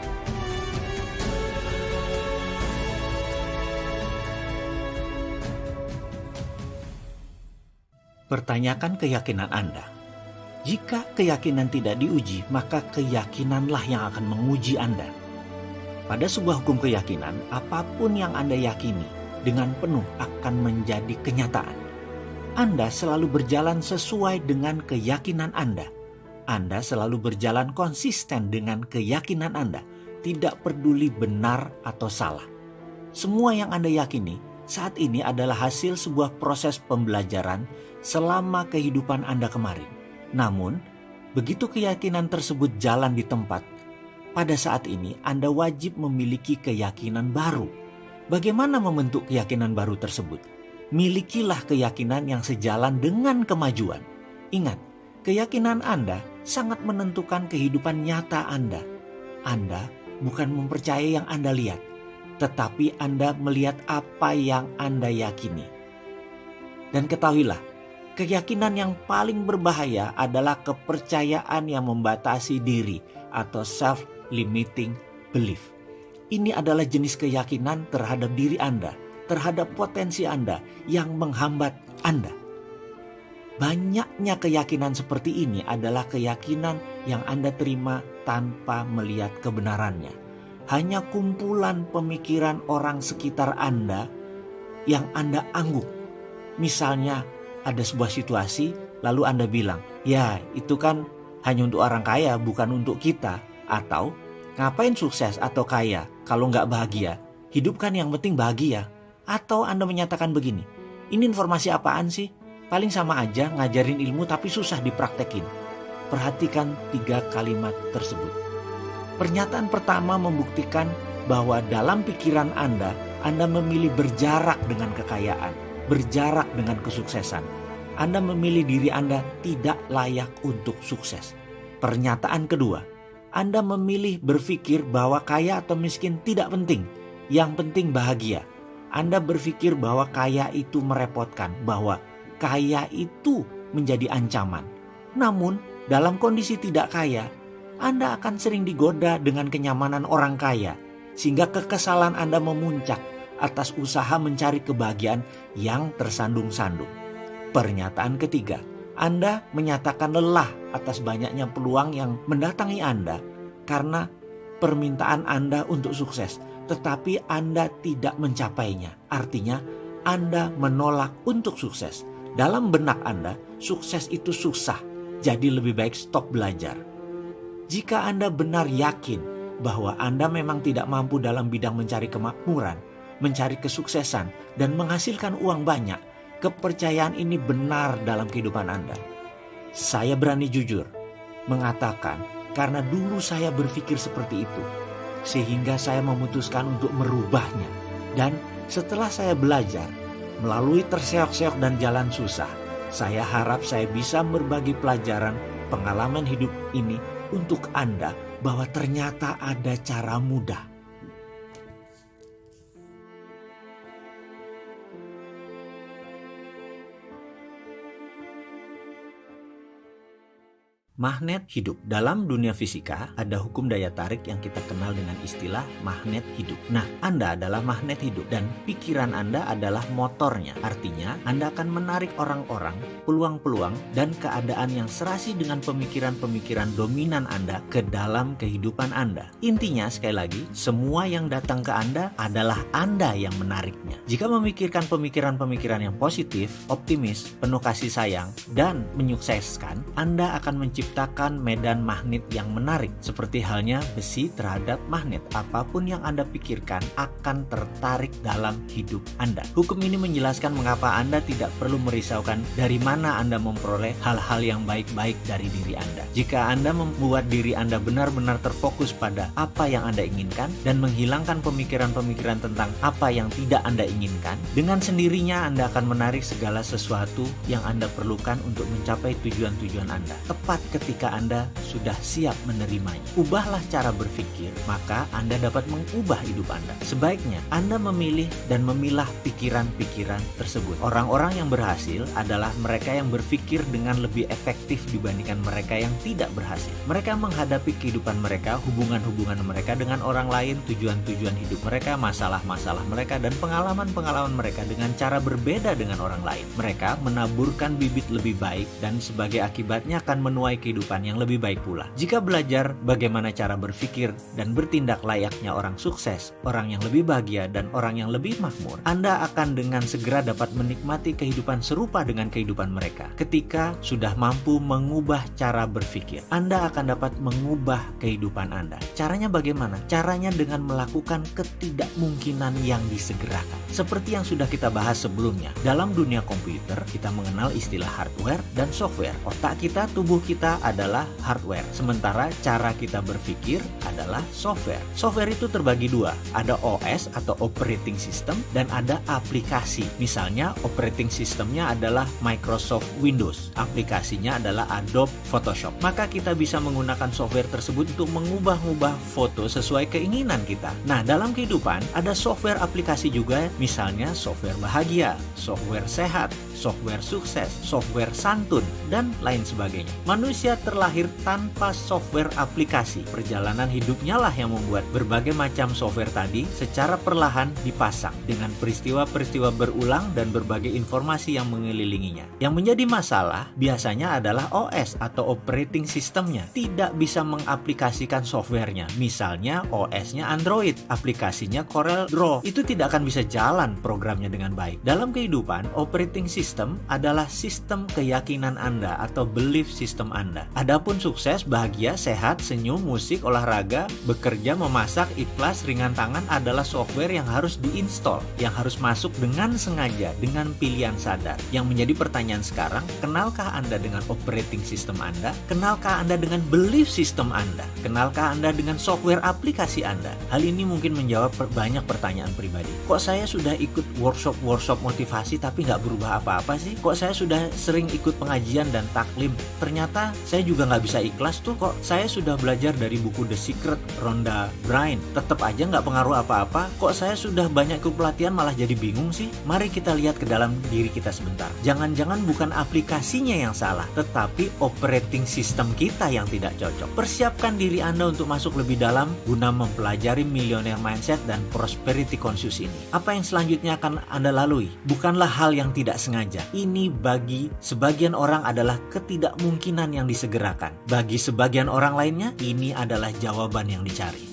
Pertanyakan keyakinan Anda. Jika keyakinan tidak diuji, maka keyakinanlah yang akan menguji Anda. Pada sebuah hukum keyakinan, apapun yang Anda yakini dengan penuh akan menjadi kenyataan. Anda selalu berjalan sesuai dengan keyakinan Anda. Anda selalu berjalan konsisten dengan keyakinan Anda, tidak peduli benar atau salah. Semua yang Anda yakini saat ini adalah hasil sebuah proses pembelajaran selama kehidupan Anda kemarin. Namun, begitu keyakinan tersebut jalan di tempat, pada saat ini Anda wajib memiliki keyakinan baru. Bagaimana membentuk keyakinan baru tersebut? Milikilah keyakinan yang sejalan dengan kemajuan. Ingat, keyakinan Anda sangat menentukan kehidupan nyata Anda. Anda bukan mempercayai yang Anda lihat, tetapi Anda melihat apa yang Anda yakini. Dan ketahuilah, keyakinan yang paling berbahaya adalah kepercayaan yang membatasi diri atau self-limiting belief. Ini adalah jenis keyakinan terhadap diri Anda, terhadap potensi Anda yang menghambat Anda. Banyaknya keyakinan seperti ini adalah keyakinan yang Anda terima tanpa melihat kebenarannya. Hanya kumpulan pemikiran orang sekitar Anda yang Anda angguk. Misalnya ada sebuah situasi lalu Anda bilang, "Ya itu kan hanya untuk orang kaya bukan untuk kita." Atau, "Ngapain sukses atau kaya kalau nggak bahagia? Hidup kan yang penting bahagia." Atau Anda menyatakan begini, "Ini informasi apaan sih? Paling sama aja ngajarin ilmu tapi susah dipraktekin." Perhatikan 3 kalimat tersebut. Pernyataan pertama membuktikan bahwa dalam pikiran Anda memilih berjarak dengan kekayaan, berjarak dengan kesuksesan. Anda memilih diri Anda tidak layak untuk sukses. Pernyataan kedua, Anda memilih berpikir bahwa kaya atau miskin tidak penting. Yang penting bahagia. Anda berpikir bahwa kaya itu merepotkan, bahwa kaya itu menjadi ancaman. Namun, dalam kondisi tidak kaya, Anda akan sering digoda dengan kenyamanan orang kaya, sehingga kekesalan Anda memuncak atas usaha mencari kebahagiaan yang tersandung-sandung. Pernyataan ketiga, Anda menyatakan lelah atas banyaknya peluang yang mendatangi Anda karena permintaan Anda untuk sukses, tetapi Anda tidak mencapainya. Artinya, Anda menolak untuk sukses. Dalam benak Anda, sukses itu susah, jadi lebih baik stop belajar. Jika Anda benar yakin bahwa Anda memang tidak mampu dalam bidang mencari kemakmuran, mencari kesuksesan, dan menghasilkan uang banyak, kepercayaan ini benar dalam kehidupan Anda. Saya berani jujur, mengatakan, karena dulu saya berpikir seperti itu, sehingga saya memutuskan untuk merubahnya. Dan setelah saya belajar, melalui terseok-seok dan jalan susah, saya harap saya bisa berbagi pelajaran pengalaman hidup ini untuk Anda bahwa ternyata ada cara mudah. Magnet hidup. Dalam dunia fisika, ada hukum daya tarik yang kita kenal dengan istilah magnet hidup. Nah, Anda adalah magnet hidup dan pikiran Anda adalah motornya. Artinya, Anda akan menarik orang-orang, peluang-peluang, dan keadaan yang serasi dengan pemikiran-pemikiran dominan Anda ke dalam kehidupan Anda. Intinya, sekali lagi, semua yang datang ke Anda adalah Anda yang menariknya. Jika memikirkan pemikiran-pemikiran yang positif, optimis, penuh kasih sayang, dan menyukseskan, Anda akan menciptakan medan magnet yang menarik. Seperti halnya besi terhadap magnet, apapun yang Anda pikirkan akan tertarik dalam hidup Anda. Hukum ini menjelaskan mengapa Anda tidak perlu merisaukan dari mana Anda memperoleh hal-hal yang baik-baik dari diri Anda. Jika Anda membuat diri Anda benar-benar terfokus pada apa yang Anda inginkan dan menghilangkan pemikiran-pemikiran tentang apa yang tidak Anda inginkan, dengan sendirinya Anda akan menarik segala sesuatu yang Anda perlukan untuk mencapai tujuan-tujuan Anda. Tepat ketika Anda sudah siap menerimanya. Ubahlah cara berpikir, maka Anda dapat mengubah hidup Anda. Sebaiknya Anda memilih dan memilah pikiran-pikiran tersebut. Orang-orang yang berhasil adalah mereka yang berpikir dengan lebih efektif dibandingkan mereka yang tidak berhasil. Mereka menghadapi kehidupan mereka, hubungan-hubungan mereka dengan orang lain, tujuan-tujuan hidup mereka, masalah-masalah mereka, dan pengalaman-pengalaman mereka dengan cara berbeda dengan orang lain. Mereka menaburkan bibit lebih baik dan sebagai akibatnya akan menuai kehidupan yang lebih baik pula. Jika belajar bagaimana cara berpikir dan bertindak layaknya orang sukses, orang yang lebih bahagia, dan orang yang lebih makmur, Anda akan dengan segera dapat menikmati kehidupan serupa dengan kehidupan mereka. Ketika sudah mampu mengubah cara berpikir, Anda akan dapat mengubah kehidupan Anda. Caranya bagaimana? Caranya dengan melakukan ketidakmungkinan yang disegerakan. Seperti yang sudah kita bahas sebelumnya, dalam dunia komputer, kita mengenal istilah hardware dan software. Otak kita, tubuh kita adalah hardware, sementara cara kita berpikir adalah software. Software itu terbagi dua, ada OS atau operating system dan ada aplikasi. Misalnya operating systemnya adalah Microsoft Windows, aplikasinya adalah Adobe Photoshop. Maka kita bisa menggunakan software tersebut untuk mengubah-ubah foto sesuai keinginan kita. Nah, dalam kehidupan ada software aplikasi juga, misalnya software bahagia, software sehat, software sukses, software santun, dan lain sebagainya. Manusia terlahir tanpa software aplikasi. Perjalanan hidupnya lah yang membuat berbagai macam software tadi secara perlahan dipasang dengan peristiwa-peristiwa berulang dan berbagai informasi yang mengelilinginya. Yang menjadi masalah biasanya adalah OS atau operating systemnya tidak bisa mengaplikasikan softwarenya. Misalnya OS-nya Android, aplikasinya Corel Draw. Itu tidak akan bisa jalan programnya dengan baik. Dalam kehidupan, operating system adalah sistem keyakinan Anda atau belief system Anda. Adapun sukses, bahagia, sehat, senyum, musik, olahraga, bekerja, memasak, ikhlas, ringan tangan adalah software yang harus diinstal, yang harus masuk dengan sengaja, dengan pilihan sadar. Yang menjadi pertanyaan sekarang, kenalkah Anda dengan operating system Anda? Kenalkah Anda dengan belief system Anda? Kenalkah Anda dengan software aplikasi Anda? Hal ini mungkin menjawab banyak pertanyaan pribadi. Kok saya sudah ikut workshop motivasi tapi nggak berubah apa-apa sih? Kok saya sudah sering ikut pengajian dan taklim, ternyata saya juga nggak bisa ikhlas tuh. Kok saya sudah belajar dari buku The Secret, Rhonda Byrne, tetap aja nggak pengaruh apa-apa. Kok saya sudah banyak ikut pelatihan malah jadi bingung sih? Mari kita lihat ke dalam diri kita sebentar. Jangan-jangan bukan aplikasinya yang salah, tetapi operating system kita yang tidak cocok. Persiapkan diri Anda untuk masuk lebih dalam guna mempelajari millionaire mindset dan prosperity conscious ini. Apa yang selanjutnya akan Anda lalui bukanlah hal yang tidak sengaja. Ini bagi sebagian orang adalah ketidakmungkinan yang disegerakan. Bagi sebagian orang lainnya, ini adalah jawaban yang dicari.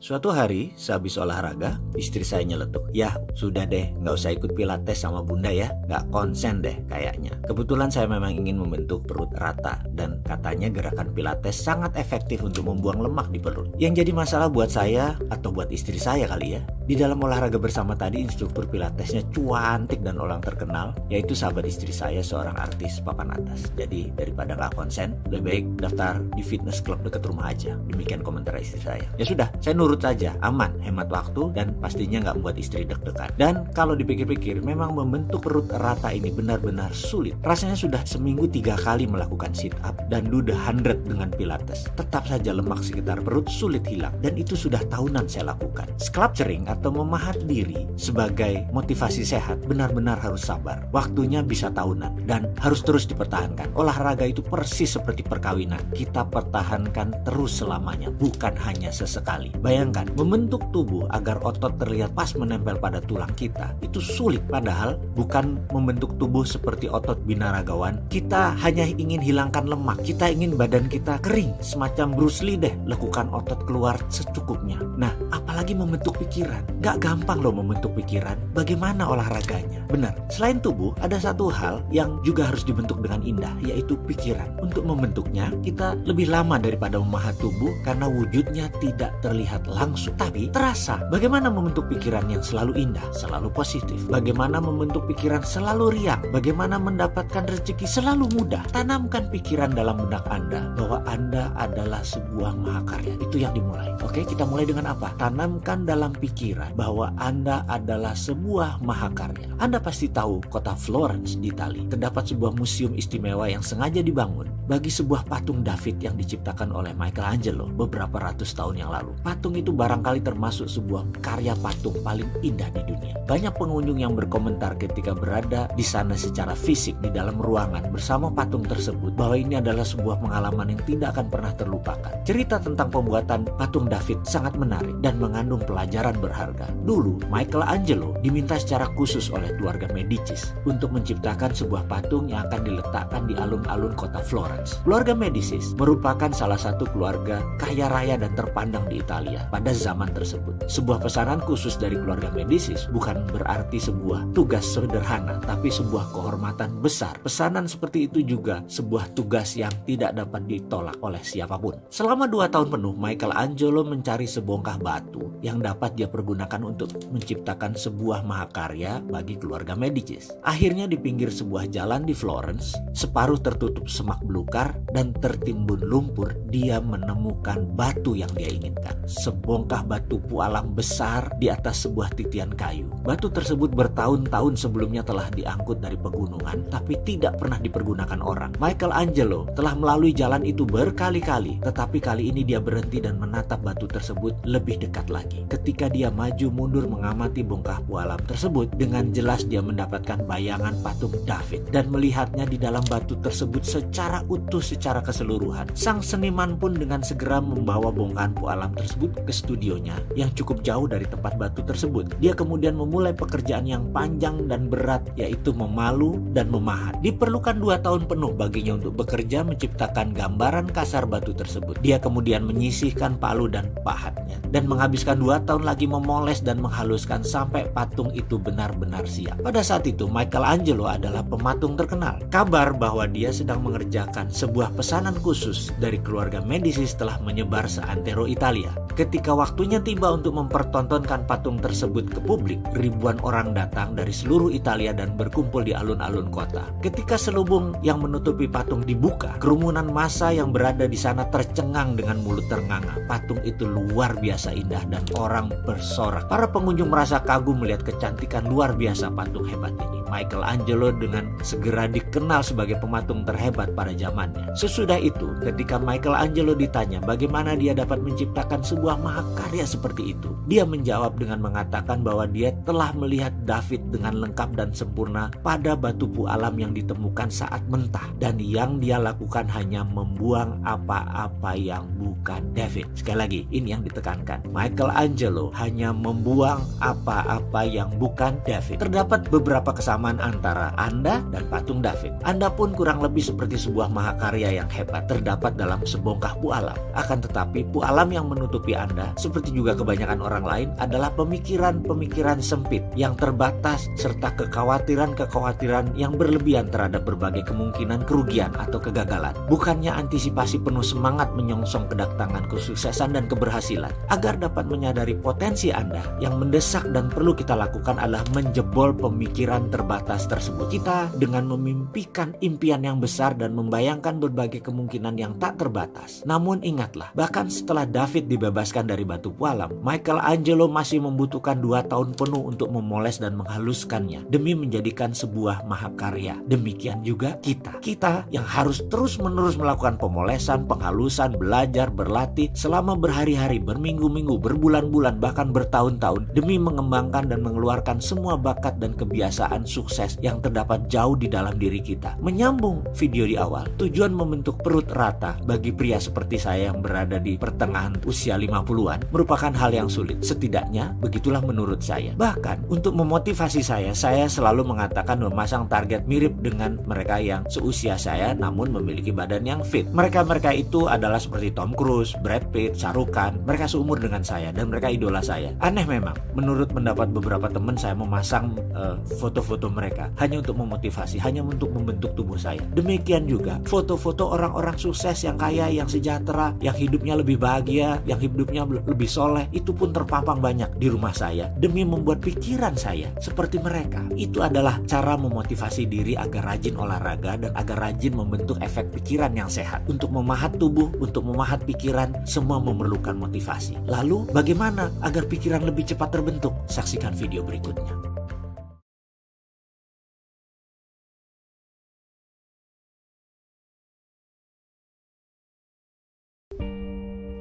Suatu hari, sehabis olahraga, istri saya nyeletuk, "Ya, sudah deh, nggak usah ikut pilates sama bunda ya, nggak konsen deh kayaknya." Kebetulan saya memang ingin membentuk perut rata, dan katanya gerakan pilates sangat efektif untuk membuang lemak di perut. Yang jadi masalah buat saya, atau buat istri saya kali ya, Di dalam olahraga bersama tadi, instruktur pilatesnya cuantik dan orang terkenal, yaitu sahabat istri saya, seorang artis papan atas. Jadi daripada gak konsen, lebih baik daftar di fitness club dekat rumah aja. Demikian komentar istri saya. Ya sudah, saya nurut saja, aman, hemat waktu, dan pastinya gak membuat istri deg-degan. Dan kalau dipikir-pikir, memang membentuk perut rata ini benar-benar sulit. Rasanya sudah seminggu 3 kali melakukan sit up dan do the 100 dengan pilates. Tetap saja lemak sekitar perut sulit hilang, dan itu sudah tahunan saya lakukan. Sculpturing atau memahat diri sebagai motivasi sehat benar-benar harus sabar. Waktunya bisa tahunan dan harus terus dipertahankan. Olahraga itu persis seperti perkawinan. Kita pertahankan terus selamanya, bukan hanya sesekali. Bayangkan, membentuk tubuh agar otot terlihat pas menempel pada tulang kita itu sulit, padahal bukan membentuk tubuh seperti otot binaragawan. Kita hanya ingin hilangkan lemak, kita ingin badan kita kering, semacam Bruce Lee deh, lakukan otot keluar secukupnya. Nah, apalagi membentuk pikiran. Gak gampang loh membentuk pikiran. Bagaimana olahraganya? Benar, selain tubuh, ada satu hal yang juga harus dibentuk dengan indah, yaitu pikiran. Untuk membentuknya, kita lebih lama daripada memahat tubuh karena wujudnya tidak terlihat langsung, tapi terasa. Bagaimana membentuk pikiran yang selalu indah, selalu positif? Bagaimana membentuk pikiran selalu riang? Bagaimana mendapatkan rezeki selalu mudah? Tanamkan pikiran dalam benak Anda bahwa Anda adalah sebuah mahakarya. Itu yang dimulai. Oke, kita mulai dengan apa? Tanamkan dalam pikiran bahwa Anda adalah sebuah mahakarya. Anda pasti tahu kota Florence di Italia terdapat sebuah museum istimewa yang sengaja dibangun bagi sebuah patung David yang diciptakan oleh Michelangelo beberapa ratus tahun yang lalu. Patung itu barangkali termasuk sebuah karya patung paling indah di dunia. Banyak pengunjung yang berkomentar ketika berada di sana secara fisik di dalam ruangan bersama patung tersebut bahwa ini adalah sebuah pengalaman yang tidak akan pernah terlupakan. Cerita tentang pembuatan patung David sangat menarik dan mengandung pelajaran berharga. Dulu, Michelangelo diminta secara khusus oleh keluarga Medicis untuk menciptakan sebuah patung yang akan diletakkan di alun-alun kota Florence. Keluarga Medicis merupakan salah satu keluarga kaya raya dan terpandang di Italia pada zaman tersebut. Sebuah pesanan khusus dari keluarga Medicis bukan berarti sebuah tugas sederhana, tapi sebuah kehormatan besar. Pesanan seperti itu juga sebuah tugas yang tidak dapat ditolak oleh siapapun. Selama 2 tahun penuh, Michelangelo mencari sebongkah batu yang dapat dia pergunakan untuk menciptakan sebuah mahakarya bagi keluarga Medicis. Akhirnya di pinggir sebuah jalan di Florence, separuh tertutup semak belukar dan tertimbun lumpur, dia menemukan batu yang dia inginkan. Sebongkah batu pualam besar di atas sebuah titian kayu. Batu tersebut bertahun-tahun sebelumnya telah diangkut dari pegunungan, tapi tidak pernah dipergunakan orang. Michelangelo telah melalui jalan itu berkali-kali, tetapi kali ini dia berhenti dan menatap batu tersebut lebih dekat lagi. Ketika dia maju mundur mengamati bongkah pualam tersebut, dengan jelas dia mendapatkan bayangan patung David dan melihatnya di dalam batu tersebut secara utuh, secara keseluruhan. Sang seniman pun dengan segera membawa bongkahan pualam tersebut ke studionya yang cukup jauh dari tempat batu tersebut. Dia kemudian memulai pekerjaan yang panjang dan berat, yaitu memalu dan memahat. Diperlukan 2 tahun penuh baginya untuk bekerja menciptakan gambaran kasar batu tersebut. Dia kemudian menyisihkan palu dan pahatnya dan menghabiskan 2 tahun lagi memoles dan menghaluskan sampai patung itu benar-benar siap. Pada saat itu Michelangelo adalah pematung terkenal. Kabar bahwa dia sedang mengerjakan sebuah pesanan khusus dari keluarga Medicis telah menyebar seantero Italia. Ketika waktunya tiba untuk mempertontonkan patung tersebut ke publik, ribuan orang datang dari seluruh Italia dan berkumpul di alun-alun kota. Ketika selubung yang menutupi patung dibuka, kerumunan massa yang berada di sana tercengang dengan mulut ternganga. Patung itu luar biasa indah dan orang bersorak. Para pengunjung merasa kagum melihat kecantikan luar biasa patung hebat ini. Michelangelo dengan segera dikenal sebagai pematung terhebat pada zamannya. Sesudah itu, ketika Michelangelo ditanya bagaimana dia dapat menciptakan sebuah mahakarya seperti itu, dia menjawab dengan mengatakan bahwa dia telah melihat David dengan lengkap dan sempurna pada batu pualam yang ditemukan saat mentah, dan yang dia lakukan hanya membuang apa-apa yang bukan David. Sekali lagi, ini yang ditekankan. Michelangelo hanya membuang apa-apa yang bukan David. Terdapat beberapa kesamaan kebersamaan antara Anda dan patung David. Anda pun kurang lebih seperti sebuah mahakarya yang hebat terdapat dalam sebongkah pualam. Akan tetapi pualam yang menutupi Anda, seperti juga kebanyakan orang lain, adalah pemikiran-pemikiran sempit yang terbatas serta kekhawatiran-kekhawatiran yang berlebihan terhadap berbagai kemungkinan kerugian atau kegagalan. Bukannya antisipasi penuh semangat menyongsong kedatangan kesuksesan dan keberhasilan. Agar dapat menyadari potensi Anda, yang mendesak dan perlu kita lakukan adalah menjebol pemikiran terbatas tersebut. Kita dengan memimpikan impian yang besar dan membayangkan berbagai kemungkinan yang tak terbatas. Namun ingatlah, bahkan setelah David dibebaskan dari batu pualam, Michelangelo masih membutuhkan 2 tahun penuh untuk memoles dan menghaluskannya demi menjadikan sebuah mahakarya. Demikian juga kita yang harus terus-menerus melakukan pemolesan, penghalusan, belajar, berlatih selama berhari-hari, berminggu-minggu, berbulan-bulan, bahkan bertahun-tahun demi mengembangkan dan mengeluarkan semua bakat dan kebiasaan sukses yang terdapat jauh di dalam diri kita. Menyambung video di awal, tujuan membentuk perut rata bagi pria seperti saya yang berada di pertengahan usia 50-an merupakan hal yang sulit. Setidaknya begitulah menurut saya. Bahkan untuk memotivasi saya selalu mengatakan memasang target mirip dengan mereka yang seusia saya namun memiliki badan yang fit. Mereka itu adalah seperti Tom Cruise, Brad Pitt, Shah Rukh Khan. Mereka seumur dengan saya dan mereka idola saya. Aneh memang, menurut pendapat beberapa teman, saya memasang foto-foto mereka hanya untuk memotivasi, hanya untuk membentuk tubuh saya. Demikian juga foto-foto orang-orang sukses yang kaya, yang sejahtera, yang hidupnya lebih bahagia, yang hidupnya lebih soleh, itu pun terpampang banyak di rumah saya demi membuat pikiran saya seperti mereka. Itu adalah cara memotivasi diri agar rajin olahraga dan agar rajin membentuk efek pikiran yang sehat. Untuk memahat tubuh, untuk memahat pikiran, semua memerlukan motivasi. Lalu bagaimana agar pikiran lebih cepat terbentuk? Saksikan video berikutnya.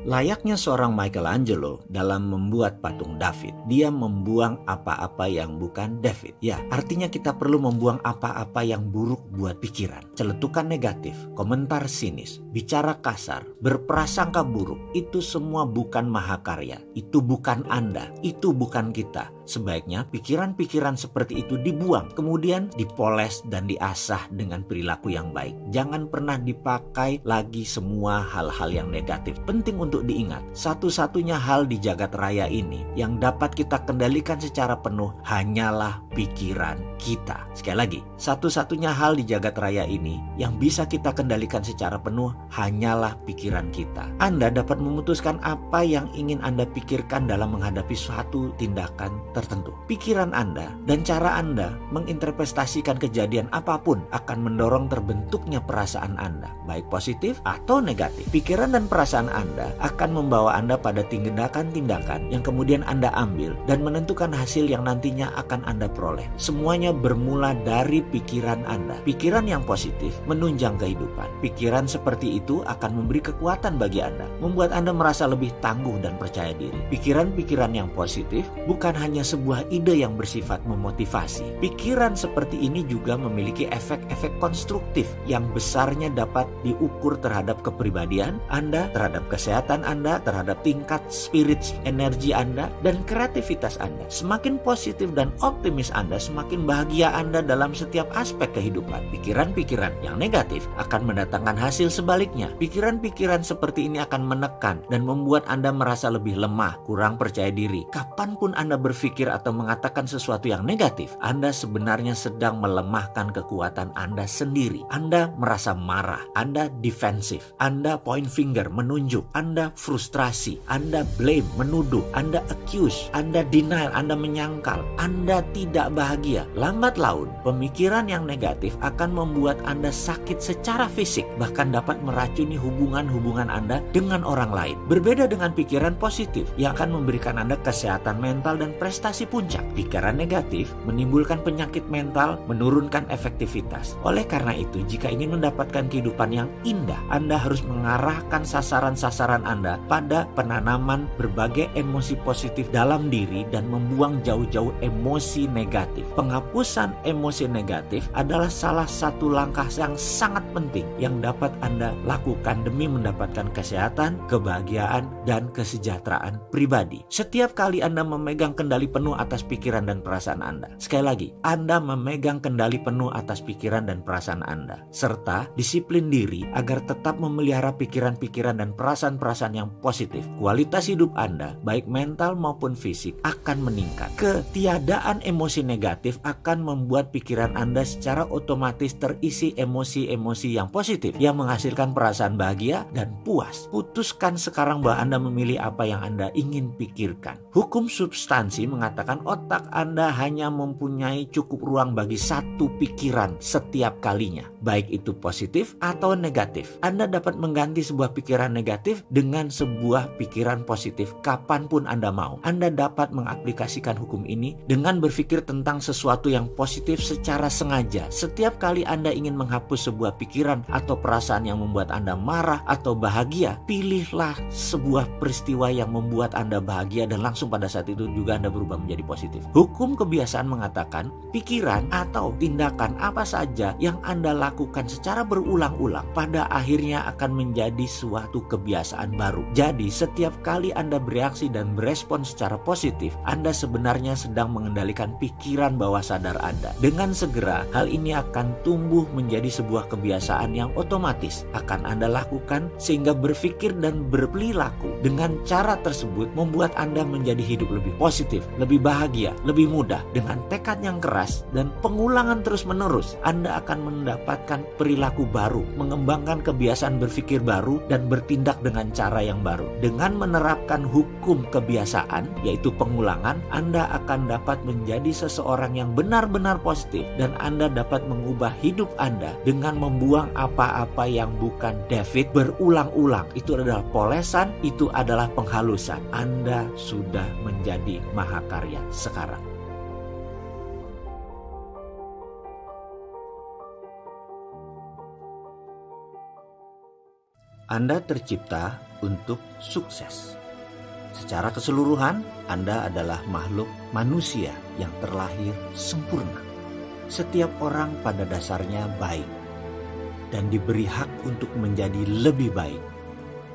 Layaknya seorang Michelangelo dalam membuat patung David, dia membuang apa-apa yang bukan David. Ya, artinya kita perlu membuang apa-apa yang buruk buat pikiran. Celetukan negatif, komentar sinis, bicara kasar, berprasangka buruk, itu semua bukan mahakarya. Itu bukan Anda, itu bukan kita. Sebaiknya pikiran-pikiran seperti itu dibuang, kemudian dipoles dan diasah dengan perilaku yang baik. Jangan pernah dipakai lagi semua hal-hal yang negatif. Penting untuk diingat, satu-satunya hal di jagat raya ini yang dapat kita kendalikan secara penuh hanyalah pikiran kita. Sekali lagi, satu-satunya hal di jagat raya ini yang bisa kita kendalikan secara penuh hanyalah pikiran kita. Anda dapat memutuskan apa yang ingin Anda pikirkan dalam menghadapi suatu tindakan tertentu. Pikiran Anda dan cara Anda menginterpretasikan kejadian apapun akan mendorong terbentuknya perasaan Anda, baik positif atau negatif. Pikiran dan perasaan Anda akan membawa Anda pada tindakan-tindakan yang kemudian Anda ambil dan menentukan hasil yang nantinya akan Anda peroleh. Semuanya bermula dari pikiran Anda. Pikiran yang positif menunjang kehidupan. Pikiran seperti itu akan memberi kekuatan bagi Anda, membuat Anda merasa lebih tangguh dan percaya diri. Pikiran-pikiran yang positif bukan hanya sebuah ide yang bersifat memotivasi. Pikiran seperti ini juga memiliki efek-efek konstruktif yang besarnya dapat diukur terhadap kepribadian Anda, terhadap kesehatan Anda, terhadap tingkat spirit energi Anda, dan kreativitas Anda. Semakin positif dan optimis Anda, semakin bahagia Anda dalam setiap aspek kehidupan. Pikiran-pikiran yang negatif akan mendatangkan hasil sebaliknya. Pikiran-pikiran seperti ini akan menekan dan membuat Anda merasa lebih lemah, kurang percaya diri. Kapanpun Anda berpikir atau mengatakan sesuatu yang negatif, Anda sebenarnya sedang melemahkan kekuatan Anda sendiri. Anda merasa marah, Anda defensif, Anda point finger, menunjuk, Anda frustrasi, Anda blame, menuduh, Anda accuse, Anda denial, Anda menyangkal, Anda tidak bahagia. Lambat laun, pemikiran yang negatif akan membuat Anda sakit secara fisik, bahkan dapat meracuni hubungan-hubungan Anda dengan orang lain. Berbeda dengan pikiran positif yang akan memberikan Anda kesehatan mental dan prestasi puncak. Pikiran negatif menimbulkan penyakit mental, menurunkan efektivitas. Oleh karena itu, jika ingin mendapatkan kehidupan yang indah, Anda harus mengarahkan sasaran-sasaran Anda pada penanaman berbagai emosi positif dalam diri dan membuang jauh-jauh emosi negatif. Penghapusan emosi negatif adalah salah satu langkah yang sangat penting yang dapat Anda lakukan demi mendapatkan kesehatan, kebahagiaan, dan kesejahteraan pribadi. Setiap kali Anda memegang kendali penuh atas pikiran dan perasaan Anda. Sekali lagi, Anda memegang kendali penuh atas pikiran dan perasaan Anda, serta disiplin diri agar tetap memelihara pikiran-pikiran dan perasaan-perasaan yang positif. Kualitas hidup Anda, baik mental maupun fisik, akan meningkat. Ketiadaan emosi negatif akan membuat pikiran Anda secara otomatis terisi emosi-emosi yang positif, yang menghasilkan perasaan bahagia dan puas. Putuskan sekarang bahwa Anda memilih apa yang Anda ingin pikirkan. Hukum substansi mengatakan otak Anda hanya mempunyai cukup ruang bagi satu pikiran setiap kalinya, baik itu positif atau negatif. Anda dapat mengganti sebuah pikiran negatif dengan sebuah pikiran positif kapanpun Anda mau. Anda dapat mengaplikasikan hukum ini dengan berpikir tentang sesuatu yang positif secara sengaja. Setiap kali Anda ingin menghapus sebuah pikiran atau perasaan yang membuat Anda marah atau bahagia, pilihlah sebuah peristiwa yang membuat Anda bahagia dan langsung pada saat itu juga Anda berubah menjadi positif. Hukum kebiasaan mengatakan pikiran atau tindakan apa saja yang Anda lakukan secara berulang-ulang pada akhirnya akan menjadi suatu kebiasaan baru. Jadi setiap kali Anda bereaksi dan berespon secara positif, Anda sebenarnya sedang mengendalikan pikiran bawah sadar Anda. Dengan segera hal ini akan tumbuh menjadi sebuah kebiasaan yang otomatis akan Anda lakukan, sehingga berpikir dan berperilaku dengan cara tersebut membuat Anda menjadi hidup lebih positif, lebih bahagia, lebih mudah. Dengan tekad yang keras dan pengulangan terus-menerus, Anda akan mendapatkan perilaku baru, mengembangkan kebiasaan berpikir baru, dan bertindak dengan cara yang baru. Dengan menerapkan hukum kebiasaan, yaitu pengulangan, Anda akan dapat menjadi seseorang yang benar-benar positif, dan Anda dapat mengubah hidup Anda dengan membuang apa-apa yang bukan David berulang-ulang. Itu adalah polesan, itu adalah penghalusan. Anda sudah menjadi mahakarya sekarang. Anda tercipta untuk sukses. Secara keseluruhan, Anda adalah makhluk manusia yang terlahir sempurna. Setiap orang pada dasarnya baik dan diberi hak untuk menjadi lebih baik,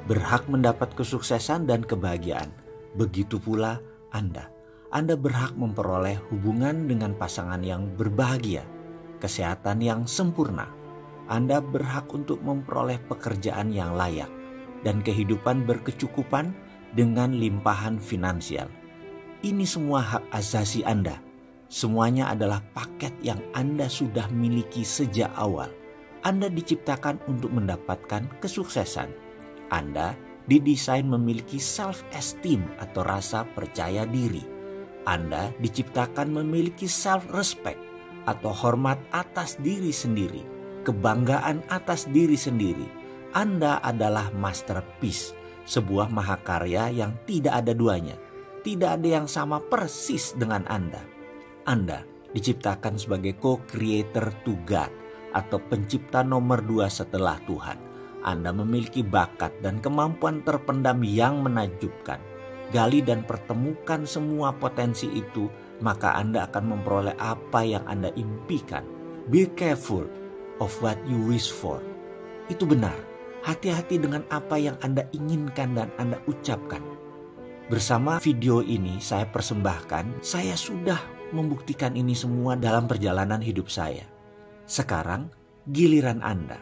berhak mendapat kesuksesan dan kebahagiaan. Begitu pula Anda. Anda berhak memperoleh hubungan dengan pasangan yang berbahagia, kesehatan yang sempurna. Anda berhak untuk memperoleh pekerjaan yang layak dan kehidupan berkecukupan dengan limpahan finansial. Ini semua hak asasi Anda. Semuanya adalah paket yang Anda sudah miliki sejak awal. Anda diciptakan untuk mendapatkan kesuksesan. Anda didesain memiliki self-esteem atau rasa percaya diri. Anda diciptakan memiliki self-respect atau hormat atas diri sendiri, kebanggaan atas diri sendiri. Anda adalah masterpiece, sebuah mahakarya yang tidak ada duanya. Tidak ada yang sama persis dengan Anda. Anda diciptakan sebagai co-creator to God atau pencipta nomor 2 setelah Tuhan. Anda memiliki bakat dan kemampuan terpendam yang menakjubkan. Gali dan pertemukan semua potensi itu, maka Anda akan memperoleh apa yang Anda impikan. Be careful of what you wish for. Itu benar. Hati-hati dengan apa yang Anda inginkan dan Anda ucapkan. Bersama video ini saya persembahkan, saya sudah membuktikan ini semua dalam perjalanan hidup saya. Sekarang giliran Anda.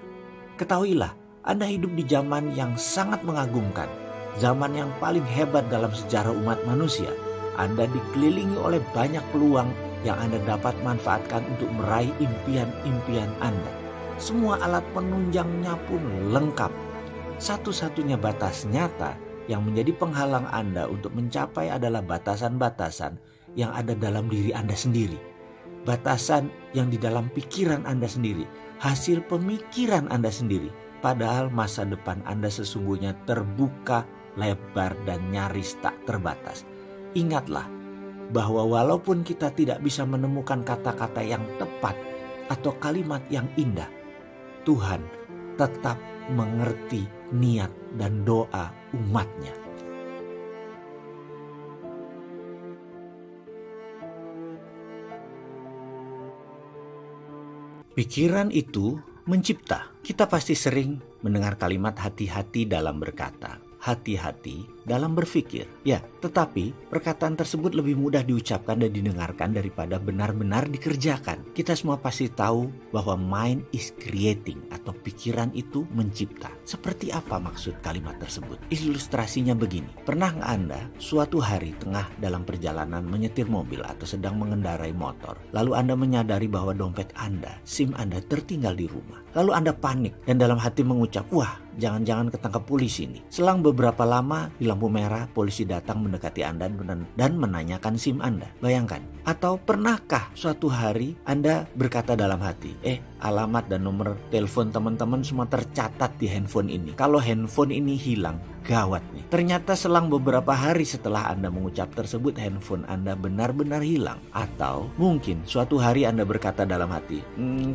Ketahuilah, Anda hidup di zaman yang sangat mengagumkan, zaman yang paling hebat dalam sejarah umat manusia. Anda dikelilingi oleh banyak peluang yang Anda dapat manfaatkan untuk meraih impian-impian Anda. Semua alat penunjangnya pun lengkap. Satu-satunya batas nyata yang menjadi penghalang Anda untuk mencapai adalah batasan-batasan yang ada dalam diri Anda sendiri. Batasan yang di dalam pikiran Anda sendiri, hasil pemikiran Anda sendiri. Padahal masa depan Anda sesungguhnya terbuka, lebar, dan nyaris tak terbatas. Ingatlah bahwa walaupun kita tidak bisa menemukan kata-kata yang tepat atau kalimat yang indah, Tuhan tetap mengerti niat dan doa umat-Nya. Pikiran itu mencipta. Kita pasti sering mendengar kalimat hati-hati dalam berkata. hati-hati dalam berpikir. Ya, tetapi perkataan tersebut lebih mudah diucapkan dan didengarkan daripada benar-benar dikerjakan. Kita semua pasti tahu bahwa mind is creating atau pikiran itu mencipta. Seperti apa maksud kalimat tersebut? Ilustrasinya begini. Pernah nggak Anda suatu hari tengah dalam perjalanan menyetir mobil atau sedang mengendarai motor, lalu Anda menyadari bahwa dompet Anda, SIM Anda tertinggal di rumah. Lalu Anda panik dan dalam hati mengucap, wah, jangan-jangan ketangkap polisi nih. Selang beberapa lama di lampu merah, polisi datang mendekati Anda dan menanyakan SIM Anda. Bayangkan. Atau pernahkah suatu hari Anda berkata dalam hati, alamat dan nomor telepon teman-teman semua tercatat di handphone ini. Kalau handphone ini hilang, gawat nih. Ternyata selang beberapa hari setelah Anda mengucap tersebut, handphone Anda benar-benar hilang. Atau mungkin suatu hari Anda berkata dalam hati,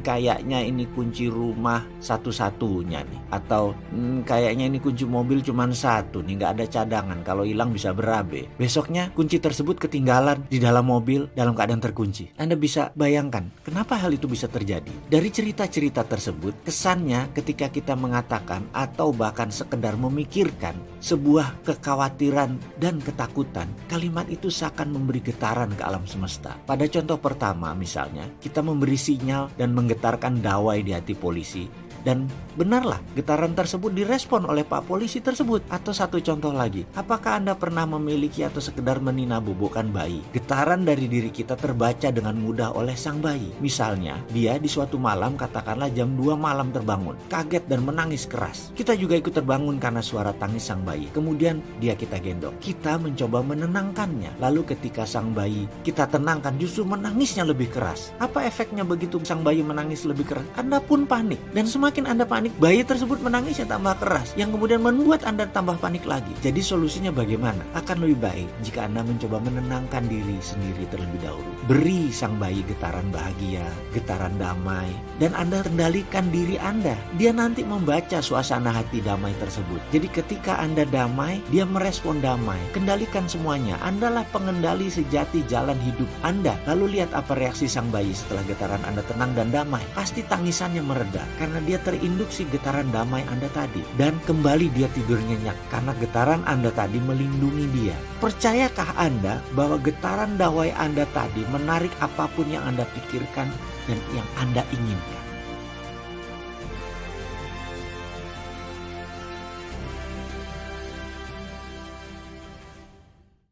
kayaknya ini kunci rumah satu-satunya nih. Atau kayaknya ini kunci mobil cuma satu nih, nggak ada cadangan, kalau hilang bisa berabe. Besoknya kunci tersebut ketinggalan di dalam mobil dalam keadaan terkunci. Anda bisa bayangkan kenapa hal itu bisa terjadi. Dari cerita-cerita tersebut, kesannya ketika kita mengatakan atau bahkan sekedar memikirkan sebuah kekhawatiran dan ketakutan, kalimat itu seakan memberi getaran ke alam semesta. Pada contoh pertama misalnya, kita memberi sinyal dan menggetarkan dawai di hati polisi. Dan benarlah getaran tersebut direspon oleh Pak Polisi tersebut. Atau satu contoh lagi, apakah Anda pernah memiliki atau sekedar menina bobokan bayi? Getaran dari diri kita terbaca dengan mudah oleh sang bayi. Misalnya, dia di suatu malam, katakanlah jam 2 malam terbangun, kaget dan menangis keras. Kita juga ikut terbangun karena suara tangis sang bayi. Kemudian dia kita gendong. Kita mencoba menenangkannya. Lalu ketika sang bayi kita tenangkan, justru menangisnya lebih keras. Apa efeknya begitu sang bayi menangis lebih keras? Anda pun panik. Dan semakin Anda panik, bayi tersebut menangisnya tambah keras, yang kemudian membuat Anda tambah panik lagi. Jadi solusinya bagaimana? Akan lebih baik jika Anda mencoba menenangkan diri sendiri terlebih dahulu. Beri sang bayi getaran bahagia, getaran damai, dan Anda kendalikan diri Anda. Dia nanti membaca suasana hati damai tersebut. Jadi ketika Anda damai, dia merespon damai. Kendalikan semuanya. Andalah pengendali sejati jalan hidup Anda. Lalu lihat apa reaksi sang bayi setelah getaran Anda tenang dan damai. Pasti tangisannya mereda karena dia terinduksi getaran damai Anda tadi. Dan kembali dia tidur nyenyak karena getaran Anda tadi melindungi dia. Percayakah Anda bahwa getaran dawai Anda tadi menarik apapun yang Anda pikirkan dan yang Anda inginkan?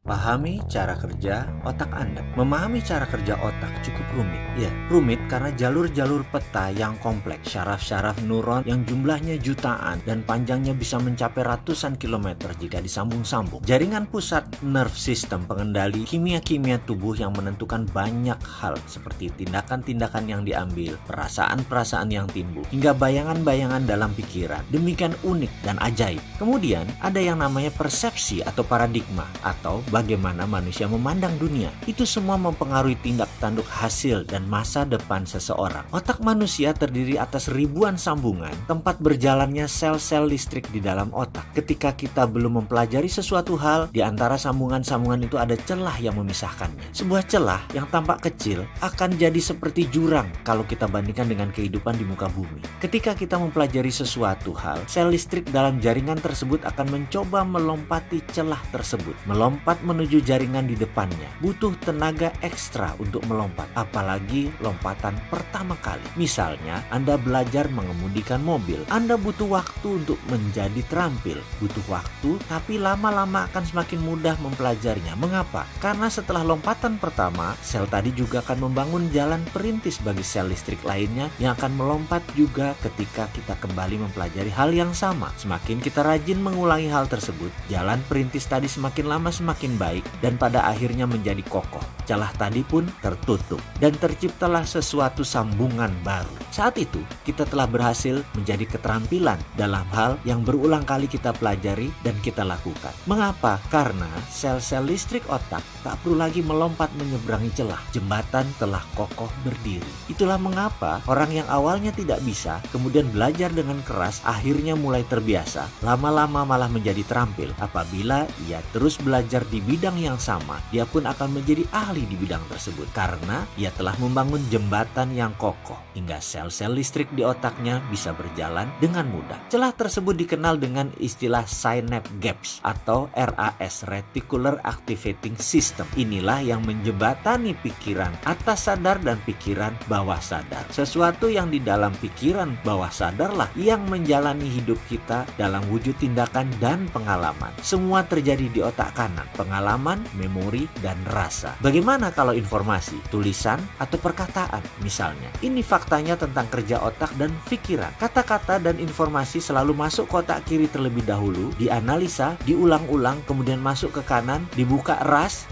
Pahami cara kerja otak Anda. Memahami cara kerja otak cukup rumit. Ya, rumit karena jalur-jalur peta yang kompleks, syaraf-syaraf neuron yang jumlahnya jutaan dan panjangnya bisa mencapai ratusan kilometer jika disambung-sambung. Jaringan pusat nerve system pengendali kimia-kimia tubuh yang menentukan banyak hal seperti tindakan-tindakan yang diambil, perasaan-perasaan yang timbul, hingga bayangan-bayangan dalam pikiran. Demikian unik dan ajaib. Kemudian ada yang namanya persepsi atau paradigma atau bagaimana manusia memandang dunia. Itu semua mempengaruhi tindak tanduk hasil dan masa depan seseorang. Otak manusia terdiri atas ribuan sambungan, tempat berjalannya sel-sel listrik di dalam otak. Ketika kita belum mempelajari sesuatu hal, di antara sambungan-sambungan itu ada celah yang memisahkannya. Sebuah celah yang tampak kecil akan jadi seperti jurang kalau kita bandingkan dengan kehidupan di muka bumi. Ketika kita mempelajari sesuatu hal, sel listrik dalam jaringan tersebut akan mencoba melompati celah tersebut. Melompat menuju jaringan di depannya. Butuh tenaga ekstra untuk melompat, apalagi lompatan pertama kali. Misalnya, Anda belajar mengemudikan mobil. Anda butuh waktu untuk menjadi terampil. Butuh waktu, tapi lama-lama akan semakin mudah mempelajarinya. Mengapa? Karena setelah lompatan pertama, sel tadi juga akan membangun jalan perintis bagi sel listrik lainnya yang akan melompat juga ketika kita kembali mempelajari hal yang sama. Semakin kita rajin mengulangi hal tersebut, jalan perintis tadi semakin lama semakin baik dan pada akhirnya menjadi kokoh. Celah tadi pun tertutup dan terciptalah sesuatu sambungan baru. Saat itu kita telah berhasil menjadi keterampilan dalam hal yang berulang kali kita pelajari dan kita lakukan. Mengapa? Karena sel-sel listrik otak tak perlu lagi melompat menyeberangi celah. Jembatan telah kokoh berdiri. Itulah mengapa orang yang awalnya tidak bisa kemudian belajar dengan keras akhirnya mulai terbiasa. Lama-lama malah menjadi terampil apabila ia terus belajar di bidang yang sama, dia pun akan menjadi ahli di bidang tersebut karena ia telah membangun jembatan yang kokoh hingga sel-sel listrik di otaknya bisa berjalan dengan mudah. Celah tersebut dikenal dengan istilah synapse gaps atau RAS, Reticular Activating System. Inilah yang menjembatani pikiran atas sadar dan pikiran bawah sadar. Sesuatu yang di dalam pikiran bawah sadarlah yang menjalani hidup kita dalam wujud tindakan dan pengalaman. Semua terjadi di otak kanan, pengalaman, memori, dan rasa. Bagaimana kalau informasi, tulisan, atau perkataan misalnya? Ini faktanya tentang kerja otak dan pikiran. Kata-kata dan informasi selalu masuk ke otak kiri terlebih dahulu, dianalisa, diulang-ulang, kemudian masuk ke kanan, dibuka RAS,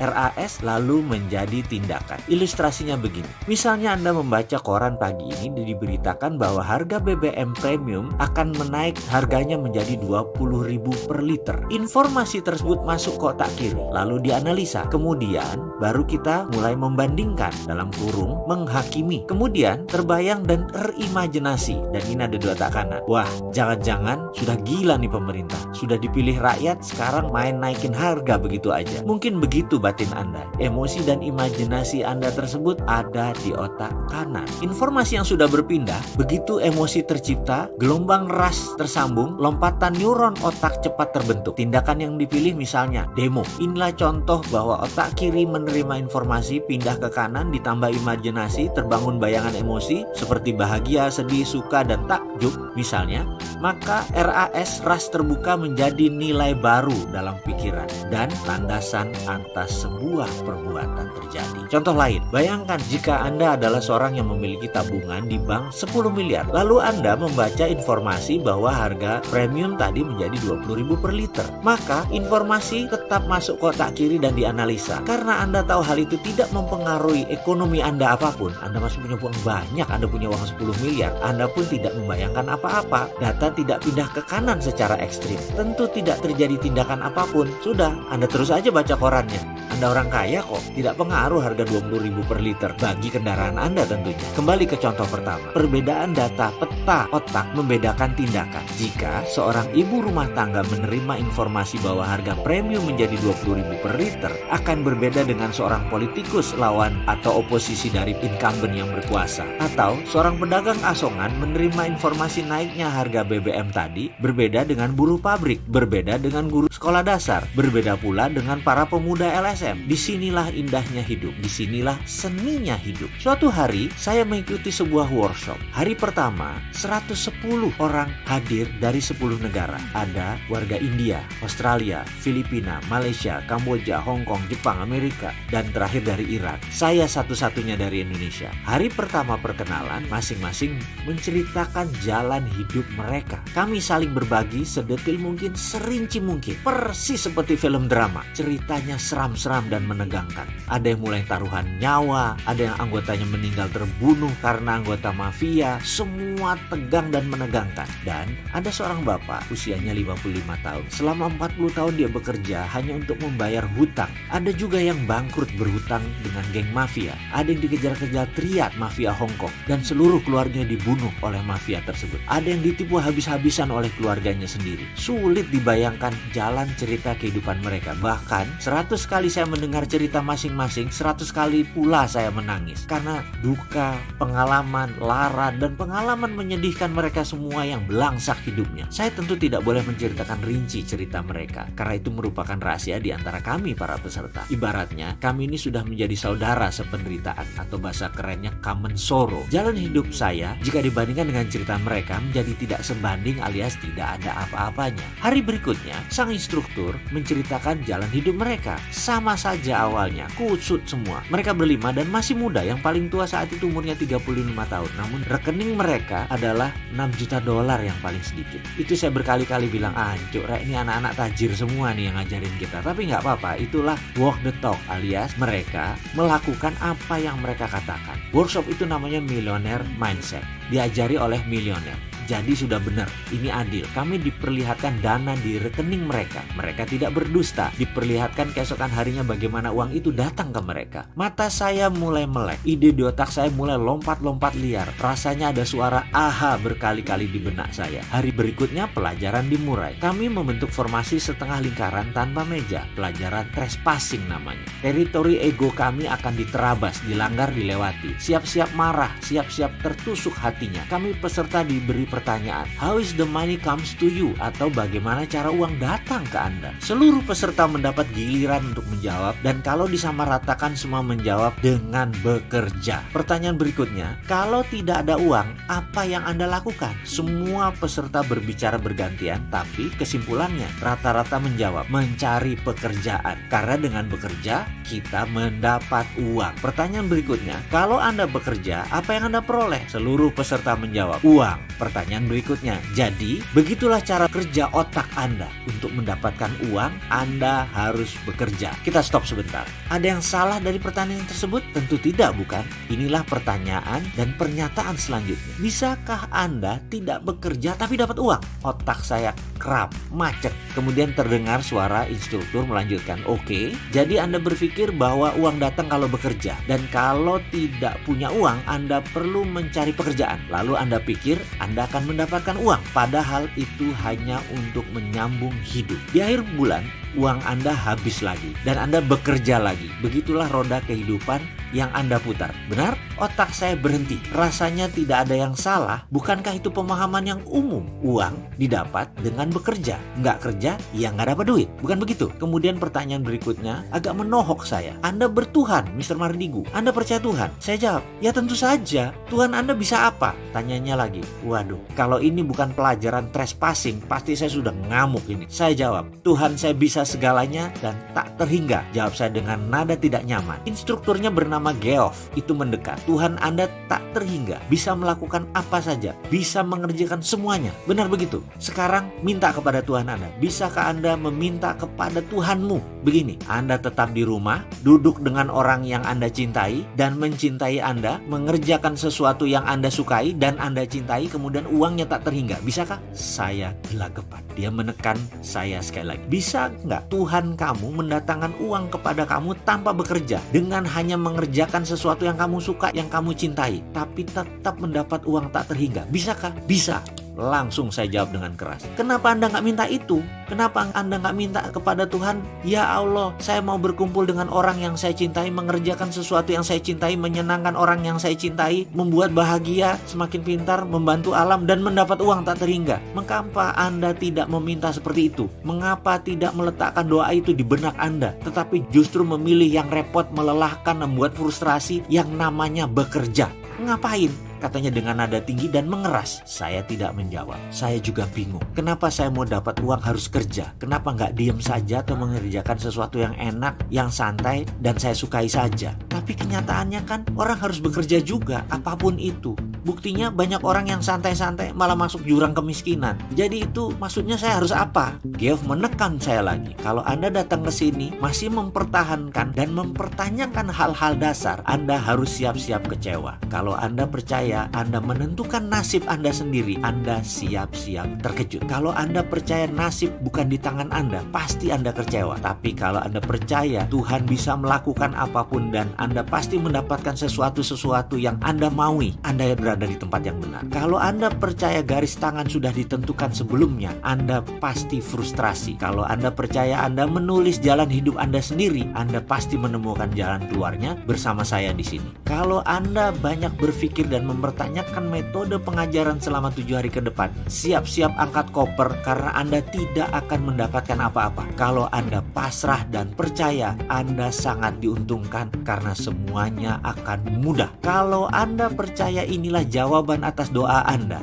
lalu menjadi tindakan. Ilustrasinya begini. Misalnya Anda membaca koran pagi ini diberitakan bahwa harga BBM premium akan menaik harganya menjadi 20.000 per liter. Informasi tersebut masuk ke otak kiri, lalu dianalisa. Kemudian baru kita mulai membandingkan, dalam kurung menghakimi. Kemudian terbayang dan terimajinasi, dan ini ada di otak kanan. Wah, jangan-jangan sudah gila nih pemerintah. Sudah dipilih rakyat, sekarang main naikin harga begitu aja. Mungkin begitu batin Anda. Emosi dan imajinasi Anda tersebut ada di otak kanan. Informasi yang sudah berpindah, begitu emosi tercipta, gelombang RAS tersambung, lompatan neuron otak cepat terbentuk. Tindakan yang dipilih misalnya demo. Inilah contoh bahwa otak kiri menerima informasi, pindah ke kanan, ditambah imajinasi, terbangun bayangan emosi seperti bahagia, sedih, suka, dan takjub misalnya, maka RAS terbuka menjadi nilai baru dalam pikiran dan landasan atas sebuah perbuatan terjadi. Contoh lain, bayangkan jika Anda adalah seorang yang memiliki tabungan di bank 10 miliar, lalu Anda membaca informasi bahwa harga premium tadi menjadi 20.000 per liter. Maka informasi tetap masuk ke otak kiri dan dianalisa. Karena Anda tahu hal itu tidak mempengaruhi ekonomi Anda apapun, Anda masih punya uang banyak, Anda punya uang 10 miliar, Anda pun tidak membayangkan apa-apa. Data tidak pindah ke kanan secara ekstrim. Tentu tidak terjadi tindakan apapun. Sudah, Anda terus aja baca korannya. Anda orang kaya kok, tidak pengaruh harga 20.000 per liter bagi kendaraan Anda tentunya. Kembali ke contoh pertama. Perbedaan data peta otak membedakan tindakan. Jika seorang ibu rumah tangga menerima informasi bahwa harga premium menjadi 20.000 per liter, akan berbeda dengan seorang politikus lawan atau oposisi dari incumbent yang berkuasa. Atau seorang pedagang asongan menerima informasi naiknya harga BBM tadi, berbeda dengan buruh pabrik, berbeda dengan guru sekolah dasar, berbeda pula dengan para pemuda LSM. Disinilah indahnya hidup, disinilah seninya hidup. Suatu hari saya mengikuti sebuah workshop. Hari pertama 110 orang hadir dari 10 negara. Ada warga India, Australia, Filipina, Malaysia, Kamboja, Hong Kong, Jepang, Amerika, dan terakhir dari Irak. Saya satu-satunya dari Indonesia. Hari pertama perkenalan, masing-masing menceritakan jalan hidup mereka. Kami saling berbagi sedetil mungkin, serinci mungkin. Persis seperti film drama. Ceritanya seram-seram dan menegangkan. Ada yang mulai taruhan nyawa, ada yang anggotanya meninggal terbunuh karena anggota mafia. Semua tegang dan menegangkan. Dan ada seorang bapak usianya 55 tahun. Selama 40 tahun dia bekerja hanya untuk membayar hutang. Ada juga yang bangkrut berhutang dengan geng mafia. Ada yang dikejar-kejar triad mafia Hong Kong dan seluruh keluarganya dibunuh oleh mafia tersebut. Ada yang ditipu habis-habisan oleh keluarganya sendiri. Sulit dibayangkan jalan cerita kehidupan mereka. Bahkan 100 kali saya mendengar cerita masing-masing, 100 kali pula saya menangis. Karena duka, pengalaman, lara, dan pengalaman menyedihkan mereka semua yang belangsak hidupnya. Saya tentu tidak boleh menceritakan rinci cerita mereka, karena itu merupakan rahasia di antara kami para peserta. Ibaratnya, kami ini sudah menjadi saudara sependeritaan, atau bahasa kerennya common sorrow. Jalan hidup saya, jika dibandingkan dengan cerita mereka, menjadi tidak sebanding alias tidak ada apa-apanya. Hari berikutnya, sang instruktur menceritakan jalan hidup mereka. Sama saja awalnya, kusut semua. Mereka berlima dan masih muda, yang paling tua saat itu umurnya 35 tahun. Namun rekening mereka adalah 6 juta dolar yang paling sedikit. Itu saya berkali-kali bilang, Cuk, ini anak-anak tajir semua nih yang ngajarin kita. Tapi nggak apa-apa, itulah walk the talk, alias mereka melakukan apa yang mereka katakan. Workshop itu namanya Millionaire Mindset, diajari oleh milioner. Jadi sudah benar, ini adil. Kami diperlihatkan dana di rekening mereka. Mereka tidak berdusta. Diperlihatkan keesokan harinya bagaimana uang itu datang ke mereka. Mata saya mulai melek. Ide di otak saya mulai lompat-lompat liar. Rasanya ada suara aha berkali-kali di benak saya. Hari berikutnya pelajaran dimulai. Kami membentuk formasi setengah lingkaran tanpa meja. Pelajaran trespassing namanya. Teritori ego kami akan diterabas, dilanggar, dilewati. Siap-siap marah, siap-siap tertusuk hatinya. Kami peserta diberi pertanyaan, how is the money comes to you? Atau bagaimana cara uang datang ke Anda? Seluruh peserta mendapat giliran untuk menjawab, dan kalau disamaratakan semua menjawab dengan bekerja. Pertanyaan berikutnya, kalau tidak ada uang, apa yang Anda lakukan? Semua peserta berbicara bergantian, tapi kesimpulannya rata-rata menjawab, mencari pekerjaan. Karena dengan bekerja, kita mendapat uang. Pertanyaan berikutnya, kalau Anda bekerja, apa yang Anda peroleh? Seluruh peserta menjawab, uang. Pertanyaan berikutnya, jadi begitulah cara kerja otak Anda. Untuk mendapatkan uang, Anda harus bekerja. Kita stop sebentar. Ada yang salah dari pertanyaan tersebut? Tentu tidak, bukan? Inilah pertanyaan dan pernyataan selanjutnya. Bisakah Anda tidak bekerja tapi dapat uang? Otak saya krap, macet. Kemudian terdengar suara instruktur melanjutkan, oke, jadi Anda berpikir bahwa uang datang kalau bekerja, dan kalau tidak punya uang, Anda perlu mencari pekerjaan. Lalu Anda pikir Anda akan mendapatkan uang, padahal itu hanya untuk menyambung hidup. Di akhir bulan, uang Anda habis lagi, dan Anda bekerja lagi. Begitulah roda kehidupan yang Anda putar. Benar? Otak saya berhenti. Rasanya tidak ada yang salah. Bukankah itu pemahaman yang umum? Uang didapat dengan bekerja. Nggak kerja, ya nggak dapat duit. Bukan begitu? Kemudian pertanyaan berikutnya agak menohok saya. Anda bertuhan, Mr. Mardigu. Anda percaya Tuhan? Saya jawab, ya tentu saja. Tuhan Anda bisa apa? Tanyanya lagi. Waduh, kalau ini bukan pelajaran trespassing, pasti saya sudah ngamuk ini. Saya jawab, Tuhan saya bisa segalanya dan tak terhingga. Jawab saya dengan nada tidak nyaman. Instrukturnya bernama Geoff. Itu mendekat. Tuhan Anda tak terhingga. Bisa melakukan apa saja. Bisa mengerjakan semuanya. Benar begitu? Sekarang minta kepada Tuhan Anda. Bisakah Anda meminta kepada Tuhanmu? Begini, Anda tetap di rumah, duduk dengan orang yang Anda cintai dan mencintai Anda, mengerjakan sesuatu yang Anda sukai dan Anda cintai, kemudian uangnya tak terhingga. Bisakah? Saya gelagapan. Dia menekan saya sekali lagi. Bisa nggak Tuhan kamu mendatangkan uang kepada kamu tanpa bekerja, dengan hanya mengerjakan sesuatu yang kamu suka, yang kamu cintai, tapi tetap mendapat uang tak terhingga? Bisakah? Bisa. Langsung saya jawab dengan keras. Kenapa Anda nggak minta itu? Kenapa Anda nggak minta kepada Tuhan, ya Allah, saya mau berkumpul dengan orang yang saya cintai, mengerjakan sesuatu yang saya cintai, menyenangkan orang yang saya cintai, membuat bahagia, semakin pintar, membantu alam, dan mendapat uang tak terhingga. Mengapa Anda tidak meminta seperti itu? Mengapa tidak meletakkan doa itu di benak Anda, tetapi justru memilih yang repot, melelahkan, membuat frustrasi yang namanya bekerja? Ngapain? Katanya dengan nada tinggi dan mengeras. Saya tidak menjawab. Saya juga bingung. Kenapa saya mau dapat uang harus kerja? Kenapa nggak diem saja atau mengerjakan sesuatu yang enak, yang santai, dan saya sukai saja? Tapi kenyataannya kan orang harus bekerja juga, apapun itu. Buktinya banyak orang yang santai-santai malah masuk jurang kemiskinan. Jadi itu maksudnya saya harus apa? Geoff menekan saya lagi. Kalau Anda datang ke sini masih mempertahankan dan mempertanyakan hal-hal dasar, Anda harus siap-siap kecewa. Kalau Anda percaya Anda menentukan nasib Anda sendiri, Anda siap-siap terkejut. Kalau Anda percaya nasib bukan di tangan Anda, pasti Anda kecewa. Tapi kalau Anda percaya Tuhan bisa melakukan apapun dan Anda pasti mendapatkan sesuatu yang Anda maui, Anda berada di tempat yang benar. Kalau Anda percaya garis tangan sudah ditentukan sebelumnya, Anda pasti frustrasi. Kalau Anda percaya Anda menulis jalan hidup Anda sendiri, Anda pasti menemukan jalan keluarnya bersama saya di sini. Kalau Anda banyak berpikir dan mempertanyakan metode pengajaran selama 7 hari ke depan, siap-siap angkat koper karena Anda tidak akan mendapatkan apa-apa. Kalau Anda pasrah dan percaya, Anda sangat diuntungkan karena semuanya akan mudah. Kalau Anda percaya inilah jawaban atas doa Anda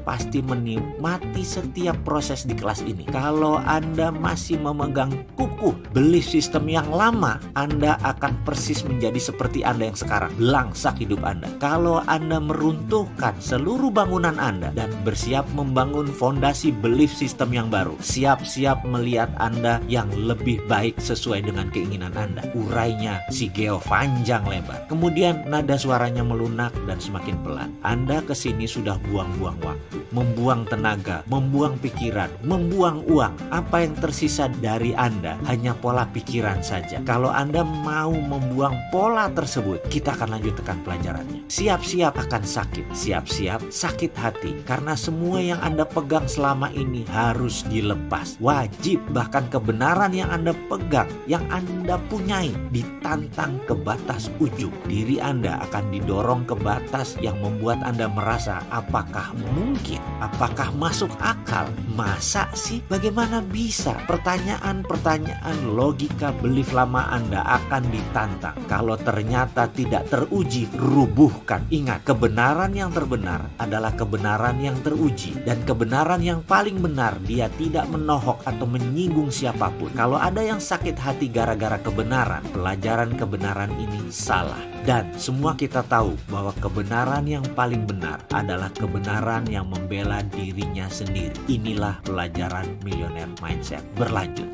pasti menikmati setiap proses di kelas ini. Kalau Anda masih memegang kukuh belief system yang lama, Anda akan persis menjadi seperti Anda yang sekarang, langsak hidup Anda. Kalau Anda meruntuhkan seluruh bangunan Anda dan bersiap membangun fondasi belief system yang baru, siap-siap melihat Anda yang lebih baik sesuai dengan keinginan Anda. Urainya si Geoff panjang lebar. Kemudian nada suaranya melunak dan semakin pelan. Anda kesini sudah buang-buang waktu, membuang tenaga, membuang pikiran, membuang uang. Apa yang tersisa dari Anda hanya pola pikiran saja. Kalau Anda mau membuang pola tersebut, kita akan lanjutkan pelajarannya. Siap-siap akan sakit, siap-siap sakit hati. Karena semua yang Anda pegang selama ini harus dilepas. Wajib, bahkan kebenaran yang Anda pegang, yang Anda punyai, ditantang ke batas ujung. Diri Anda akan didorong ke batas yang membuat Anda merasa apakah mungkin, apakah masuk akal, masa sih, bagaimana bisa? Pertanyaan-pertanyaan logika belief lama Anda akan ditantang. Kalau ternyata tidak teruji, rubuhkan. Ingat, kebenaran yang terbenar adalah kebenaran yang teruji, dan kebenaran yang paling benar dia tidak menohok atau menyinggung siapapun. Kalau ada yang sakit hati gara-gara kebenaran, pelajaran kebenaran ini salah. Dan semua kita tahu bahwa kebenaran yang paling benar adalah kebenaran yang membela dirinya sendiri. Inilah pelajaran Millionaire Mindset. Berlanjut.